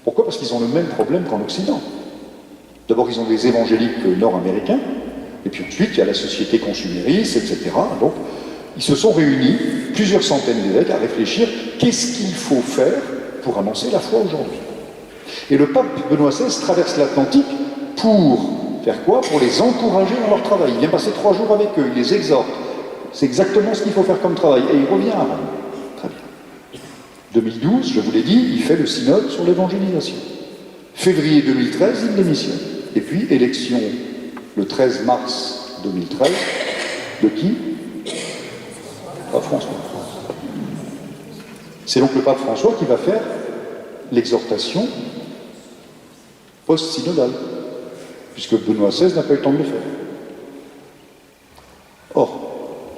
Speaker 1: Pourquoi? Parce qu'ils ont le même problème qu'en Occident. D'abord, ils ont des évangéliques nord-américains, et puis ensuite, il y a la société consumériste, etc. Donc, ils se sont réunis, plusieurs centaines d'évêques, à réfléchir qu'est-ce qu'il faut faire pour annoncer la foi aujourd'hui. Et le pape Benoît XVI traverse l'Atlantique pour faire quoi? Pour les encourager dans leur travail. Il vient passer 3 jours avec eux, il les exhorte. C'est exactement ce qu'il faut faire comme travail. Et il revient à Rome. Très bien. 2012, je vous l'ai dit, il fait le synode sur l'évangélisation. Février 2013, il démissionne. Et puis, élection le 13 mars 2013, de qui? Pape François. C'est donc le pape François qui va faire l'exhortation post-synodale, puisque Benoît XVI n'a pas eu le temps de le faire. Or,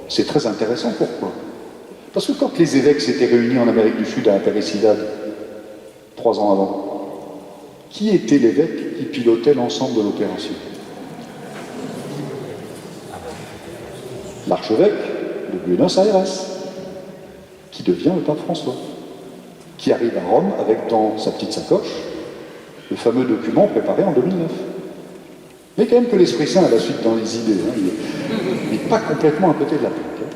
Speaker 1: c'est très intéressant, pourquoi? Parce que quand les évêques s'étaient réunis en Amérique du Sud à Aparecidad, 3 ans avant, qui était l'évêque qui pilotait l'ensemble de l'opération? L'archevêque de Buenos Aires, qui devient le pape François, qui arrive à Rome avec dans sa petite sacoche le fameux document préparé en 2009. Mais quand même que l'Esprit Saint a la suite dans les idées, il n'est pas complètement à côté de la plaque.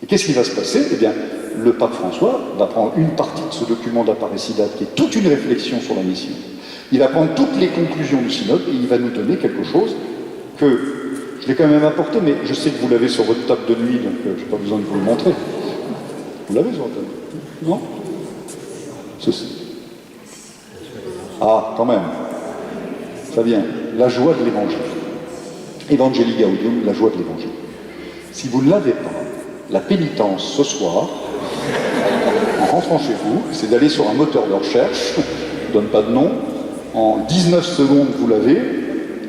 Speaker 1: Et qu'est-ce qui va se passer? Eh bien, le pape François va prendre une partie de ce document d'Aparecidad, qui est toute une réflexion sur la mission. Il va prendre toutes les conclusions du synode et il va nous donner quelque chose que je vais quand même apporter, mais je sais que vous l'avez sur votre table de nuit, donc je n'ai pas besoin de vous le montrer. Vous l'avez sur votre table? Non? Ceci. Ah, quand même. Très bien. La joie de l'évangile. Evangelii Gaudium, la joie de l'évangile. Si vous ne l'avez pas, la pénitence ce soir, en rentrant chez vous, c'est d'aller sur un moteur de recherche, je ne donne pas de nom, en 19 secondes vous l'avez,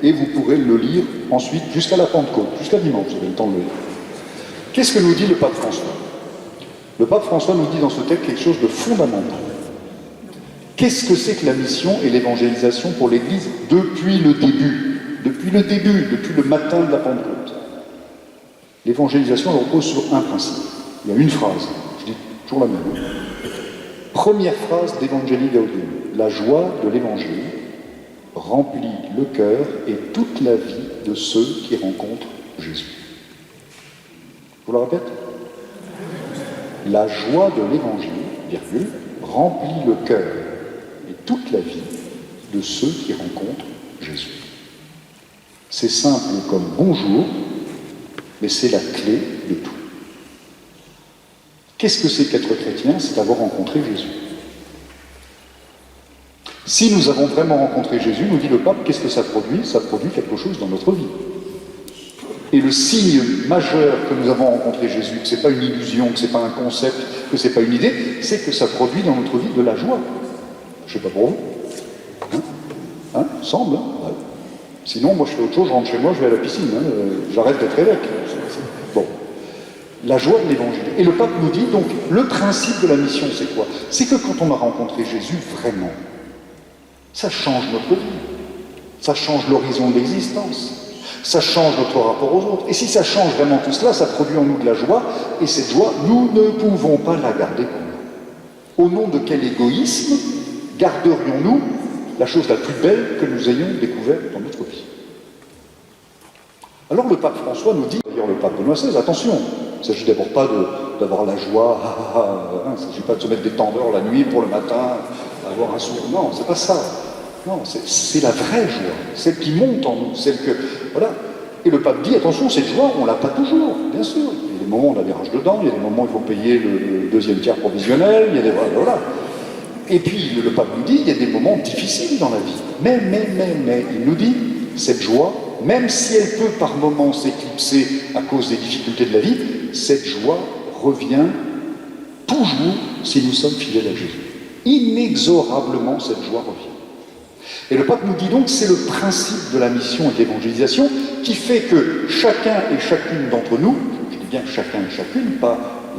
Speaker 1: et vous pourrez le lire ensuite jusqu'à la Pentecôte, jusqu'à dimanche, vous avez le temps de le lire. Qu'est-ce que nous dit le pape François? Le pape François nous dit dans ce texte quelque chose de fondamental. Qu'est-ce que c'est que la mission et l'évangélisation pour l'Église depuis le début? Depuis le matin de la Pentecôte. L'évangélisation repose sur un principe. Il y a une phrase, je dis toujours la même. Première phrase d'Evangelii Gaudium. La joie de l'Évangile remplit le cœur et toute la vie de ceux qui rencontrent Jésus. Je vous le répète? La joie de l'Évangile, virgule, remplit le cœur et toute la vie de ceux qui rencontrent Jésus. C'est simple comme bonjour, mais c'est la clé de tout. Qu'est-ce que c'est qu'être chrétien? C'est avoir rencontré Jésus. Si nous avons vraiment rencontré Jésus, nous dit le pape, qu'est-ce que ça produit? Ça produit quelque chose dans notre vie. Et le signe majeur que nous avons rencontré Jésus, que ce n'est pas une illusion, que ce n'est pas un concept, que ce n'est pas une idée, c'est que ça produit dans notre vie de la joie. Je ne sais pas pour vous. Semble. Ouais. Sinon, moi je fais autre chose, je rentre chez moi, je vais à la piscine. J'arrête d'être évêque. Bon. La joie de l'Évangile. Et le pape nous dit, donc, le principe de la mission, c'est quoi? C'est que quand on a rencontré Jésus, vraiment, ça change notre vie. Ça change l'horizon de l'existence. Ça change notre rapport aux autres. Et si ça change vraiment tout cela, ça produit en nous de la joie, et cette joie, nous ne pouvons pas la garder pour nous. Au nom de quel égoïsme garderions-nous la chose la plus belle que nous ayons découverte dans notre vie? Alors le pape François nous dit, d'ailleurs le pape Benoît XVI, attention, il ne s'agit d'abord pas d'avoir la joie, il ne s'agit pas de se mettre des tendeurs la nuit pour le matin, avoir un sourire, non, c'est pas ça. Non, c'est la vraie joie, celle qui monte en nous, celle que... Voilà. Et le pape dit, attention, cette joie, on ne l'a pas toujours, bien sûr. Il y a des moments où on a des rages dedans, il y a des moments où il faut payer le deuxième tiers provisionnel, il y a des... Voilà. Et puis, le pape nous dit, il y a des moments difficiles dans la vie. Mais, il nous dit, cette joie, même si elle peut par moments s'éclipser à cause des difficultés de la vie, cette joie revient toujours si nous sommes fidèles à Jésus. Inexorablement, cette joie revient. Et le pape nous dit donc, c'est le principe de la mission et de l'évangélisation qui fait que chacun et chacune d'entre nous, je dis bien chacun et chacune, pas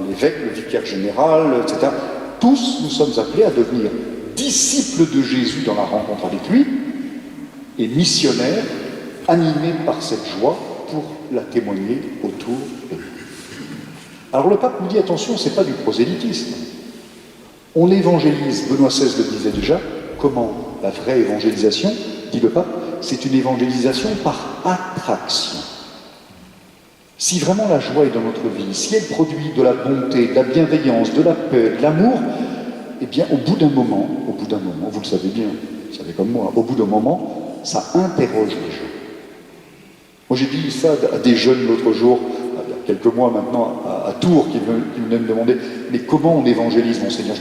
Speaker 1: l'évêque, le vicaire général, etc., tous nous sommes appelés à devenir disciples de Jésus dans la rencontre avec lui et missionnaires animés par cette joie pour la témoigner autour de nous. Alors le pape nous dit, attention, c'est pas du prosélytisme. On évangélise, Benoît XVI le disait déjà, comment la vraie évangélisation, dit le pape, c'est une évangélisation par attraction. Si vraiment la joie est dans notre vie, si elle produit de la bonté, de la bienveillance, de la paix, de l'amour, eh bien au bout d'un moment, vous le savez bien, vous savez comme moi, au bout d'un moment, ça interroge les gens. Moi j'ai dit ça à des jeunes l'autre jour, il y a quelques mois maintenant, à Tours, qui venaient me demander, mais comment on évangélise, Monseigneur? Je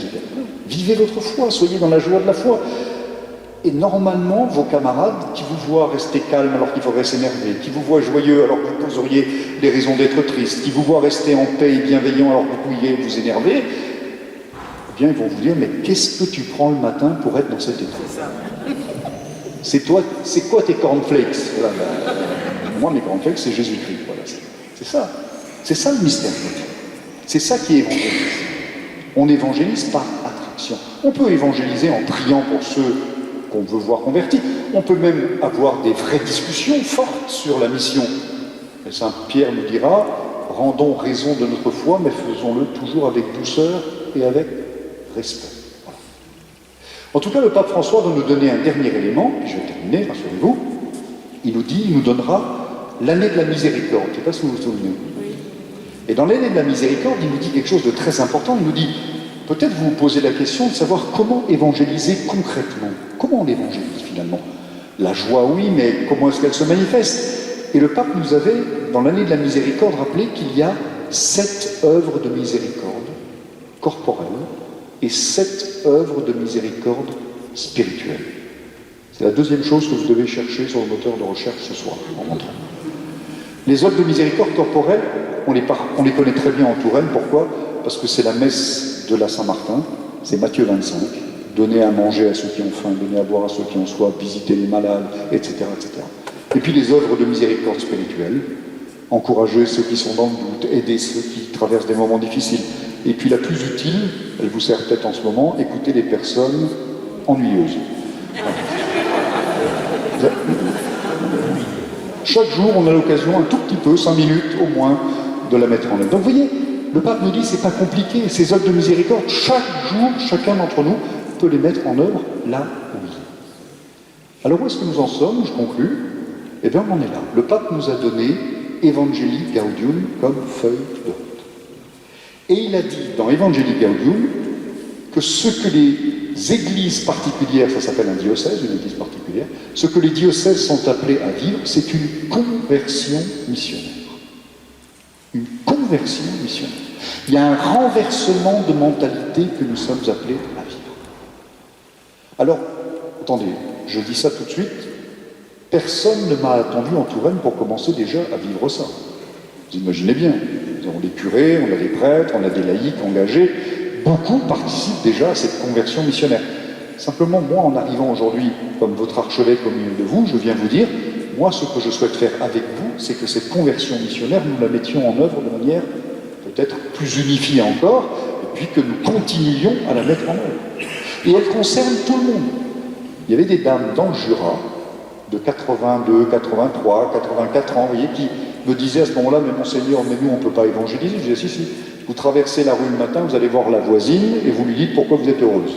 Speaker 1: dis, vivez votre foi, soyez dans la joie de la foi. Et normalement, vos camarades qui vous voient rester calme alors qu'il faudrait s'énerver, qui vous voient joyeux alors que vous auriez des raisons d'être triste, qui vous voient rester en paix et bienveillant alors que vous pourriez vous énerver, eh bien ils vont vous dire, mais qu'est-ce que tu prends le matin pour être dans cet état? C'est toi, c'est quoi tes cornflakes? Voilà, moi, mes cornflakes, c'est Jésus-Christ. Voilà, c'est ça le mystère de Dieu. C'est ça qui évangélise. On évangélise par attraction. On peut évangéliser en priant pour ceux qu'on veut voir convertis. On peut même avoir des vraies discussions fortes sur la mission. Et Saint Pierre nous dira, rendons raison de notre foi, mais faisons-le toujours avec douceur et avec respect. Voilà. En tout cas, le pape François va nous donner un dernier élément, puis je vais terminer, rassurez-vous. Il nous donnera l'année de la miséricorde. Je ne sais pas si vous vous souvenez. Et dans l'année de la miséricorde, il nous dit quelque chose de très important. Il nous dit, peut-être vous vous posez la question de savoir comment évangéliser concrètement. Comment on évangélise finalement? La joie, oui, mais comment est-ce qu'elle se manifeste? Et le pape nous avait, dans l'année de la miséricorde, rappelé qu'il y a 7 œuvres de miséricorde corporelle et 7 œuvres de miséricorde spirituelle. C'est la deuxième chose que vous devez chercher sur le moteur de recherche ce soir, en rentrant. Les œuvres de miséricorde corporelle, on les connaît très bien en Touraine. Pourquoi? Parce que c'est la messe de la Saint-Martin, c'est Matthieu 25. Donner à manger à ceux qui ont faim, donner à boire à ceux qui ont soif, visiter les malades, etc., etc. Et puis les œuvres de miséricorde spirituelle, encourager ceux qui sont dans le doute, aider ceux qui traversent des moments difficiles. Et puis la plus utile, elle vous sert peut-être en ce moment, écouter les personnes ennuyeuses. Chaque jour, on a l'occasion, un tout petit peu, 5 minutes au moins, de la mettre en œuvre. Donc vous voyez, le pape nous dit, c'est pas compliqué, ces œuvres de miséricorde, chaque jour, chacun d'entre nous peut les mettre en œuvre là où il est. Alors où est-ce que nous en sommes? Je conclus. Eh bien, on en est là. Le pape nous a donné Evangelii Gaudium comme feuille de route. Et il a dit dans Evangelii Gaudium que ce que les églises particulières, ça s'appelle un diocèse, une église particulière, ce que les diocèses sont appelés à vivre, c'est une conversion missionnaire. Une conversion missionnaire. Il y a un renversement de mentalité que nous sommes appelés à vivre. Alors, attendez, je dis ça tout de suite, personne ne m'a attendu en Touraine pour commencer déjà à vivre ça. Vous imaginez bien, nous avons des curés, on a des prêtres, on a des laïcs engagés, beaucoup participent déjà à cette conversion missionnaire. Simplement, moi, en arrivant aujourd'hui comme votre archevêque au milieu de vous, je viens vous dire, moi, ce que je souhaite faire avec vous, c'est que cette conversion missionnaire, nous la mettions en œuvre de manière peut-être plus unifiée encore, et puis que nous continuions à la mettre en œuvre. Et elle concerne tout le monde. Il y avait des dames dans le Jura de 82, 83, 84 ans, vous voyez, qui me disaient à ce moment-là, mais Monseigneur, mais nous on ne peut pas évangéliser. Je disais, si, vous traversez la rue le matin, vous allez voir la voisine et vous lui dites pourquoi vous êtes heureuse.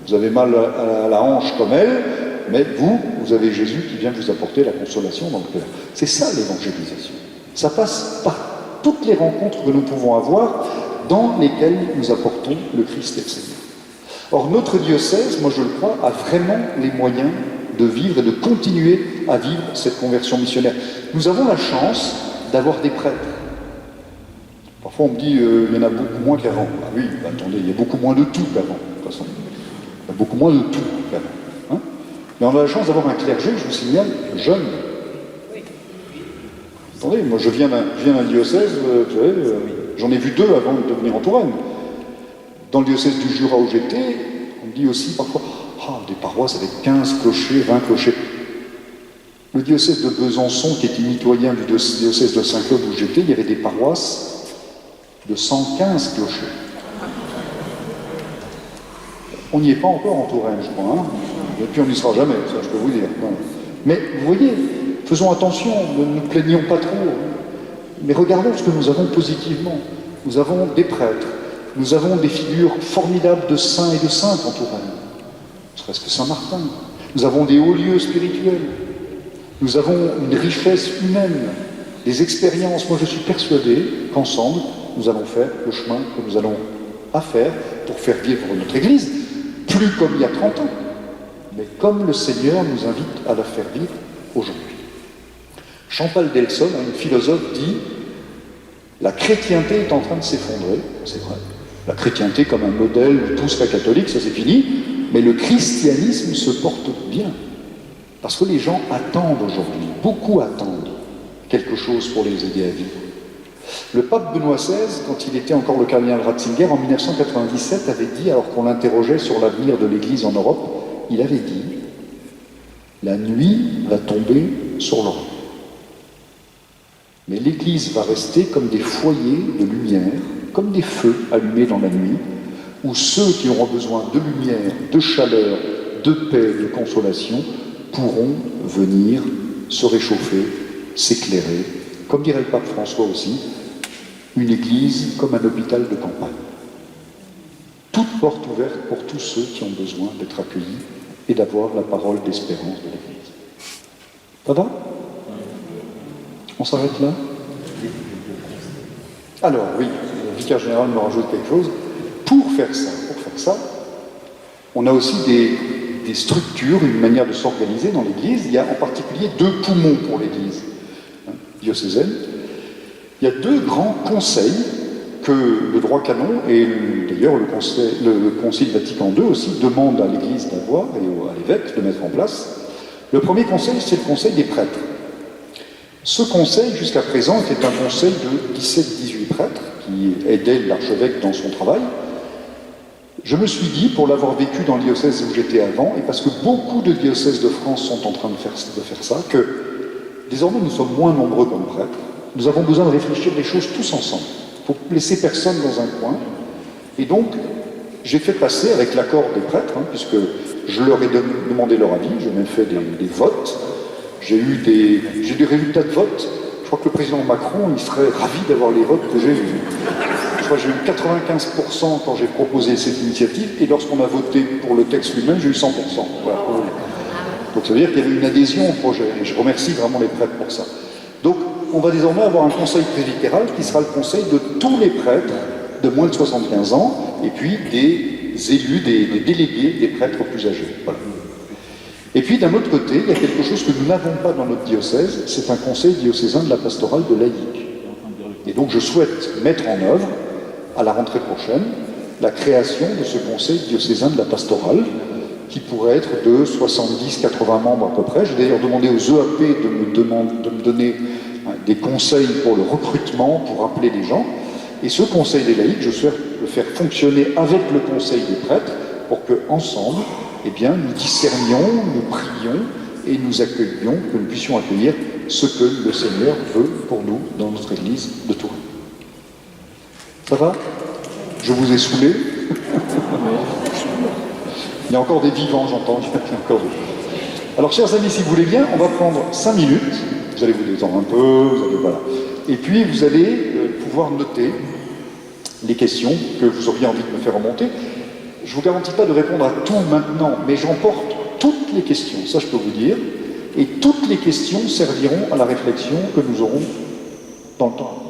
Speaker 1: Vous avez mal à la hanche comme elle, mais vous avez Jésus qui vient vous apporter la consolation dans le cœur. C'est ça l'évangélisation. Ça passe par toutes les rencontres que nous pouvons avoir dans lesquelles nous apportons le Christ et le Seigneur. Or, notre diocèse, moi je le crois, a vraiment les moyens de vivre et de continuer à vivre cette conversion missionnaire. Nous avons la chance d'avoir des prêtres. Parfois on me dit, il y en a beaucoup moins qu'avant. Ah oui, attendez, il y a beaucoup moins de tout qu'avant, de toute façon. Il y a beaucoup moins de tout qu'avant. Hein, mais on a la chance d'avoir un clergé, je vous signale, jeune. Attendez, moi je viens d'un diocèse, vous savez, j'en ai vu 2 avant de venir en Touraine. Dans le diocèse du Jura où j'étais, on me dit aussi parfois, des paroisses avec 15 clochers, 20 clochers. Le diocèse de Besançon, qui était mitoyen du diocèse de Saint-Claude où j'étais, il y avait des paroisses de 115 clochers. On n'y est pas encore en Touraine, je crois. Hein, et puis on n'y sera jamais, ça je peux vous dire. Mais vous voyez, faisons attention, ne nous plaignons pas trop. Mais regardons ce que nous avons positivement. Nous avons des prêtres, nous avons des figures formidables de saints et de saintes en Touraine. Ne serait-ce que Saint-Martin. Nous avons des hauts lieux spirituels. Nous avons une richesse humaine, des expériences. Moi, je suis persuadé qu'ensemble, nous allons faire le chemin que nous allons à faire pour faire vivre notre Église, plus comme il y a 30 ans, mais comme le Seigneur nous invite à la faire vivre aujourd'hui. Chantal Delson, une philosophe, dit « La chrétienté est en train de s'effondrer », c'est vrai. La chrétienté comme un modèle, tout serait catholique, ça c'est fini, mais le christianisme se porte bien. Parce que les gens attendent aujourd'hui, beaucoup attendent quelque chose pour les aider à vivre. Le pape Benoît XVI, quand il était encore le cardinal Ratzinger, en 1997, avait dit, alors qu'on l'interrogeait sur l'avenir de l'Église en Europe, il avait dit « La nuit va tomber sur l'Europe. Mais l'Église va rester comme des foyers de lumière, comme des feux allumés dans la nuit, où ceux qui auront besoin de lumière, de chaleur, de paix, de consolation, pourront venir se réchauffer, s'éclairer, comme dirait le pape François aussi, une église comme un hôpital de campagne. Toute porte ouverte pour tous ceux qui ont besoin d'être accueillis et d'avoir la parole d'espérance de l'église. Ça va ? On s'arrête là ? Alors oui, le vicaire général me rajoute quelque chose. Pour faire ça, on a aussi des structures, une manière de s'organiser dans l'Église. Il y a en particulier 2 poumons pour l'Église diocésaine. Il y a 2 grands conseils que le droit canon et d'ailleurs le Concile Vatican II aussi demandent à l'Église d'avoir et à l'évêque de mettre en place. Le premier conseil, c'est le conseil des prêtres. Ce conseil, jusqu'à présent, était un conseil de 17-18 prêtres qui aidaient l'archevêque dans son travail. Je me suis dit, pour l'avoir vécu dans le diocèse où j'étais avant, et parce que beaucoup de diocèses de France sont en train de faire ça, que désormais nous sommes moins nombreux comme prêtres. Nous avons besoin de réfléchir les choses tous ensemble, pour laisser personne dans un coin. Et donc, j'ai fait passer, avec l'accord des prêtres, puisque je leur ai demandé leur avis, j'ai même fait des votes. J'ai des résultats de vote. Je crois que le président Macron, il serait ravi d'avoir les votes que j'ai vus. Je crois que j'ai eu 95% quand j'ai proposé cette initiative, et lorsqu'on a voté pour le texte lui-même, j'ai eu 100%. Voilà. Donc ça veut dire qu'il y avait une adhésion au projet, et je remercie vraiment les prêtres pour ça. Donc on va désormais avoir un conseil presbytéral qui sera le conseil de tous les prêtres de moins de 75 ans, et puis des élus, des délégués des prêtres plus âgés. Voilà. Et puis d'un autre côté, il y a quelque chose que nous n'avons pas dans notre diocèse, c'est un conseil diocésain de la pastorale de laïque. Et donc je souhaite mettre en œuvre, à la rentrée prochaine, la création de ce conseil diocésain de la pastorale, qui pourrait être de 70-80 membres à peu près. J'ai d'ailleurs demandé aux EAP de me donner des conseils pour le recrutement, pour appeler les gens. Et ce conseil des laïcs, je souhaite le faire fonctionner avec le conseil des prêtres, pour qu'ensemble, nous discernions, nous prions et nous accueillions, que nous puissions accueillir ce que le Seigneur veut pour nous dans notre Église de Touraine. Ça va ? Je vous ai saoulé. Il y a encore des vivants, j'entends. Il y a encore des... Alors, chers amis, si vous voulez bien, on va prendre 5 minutes. Vous allez vous détendre un peu, voilà. Et puis, vous allez pouvoir noter les questions que vous auriez envie de me faire remonter. Je ne vous garantis pas de répondre à tout maintenant, mais j'emporte toutes les questions, ça je peux vous dire. Et toutes les questions serviront à la réflexion que nous aurons dans le temps.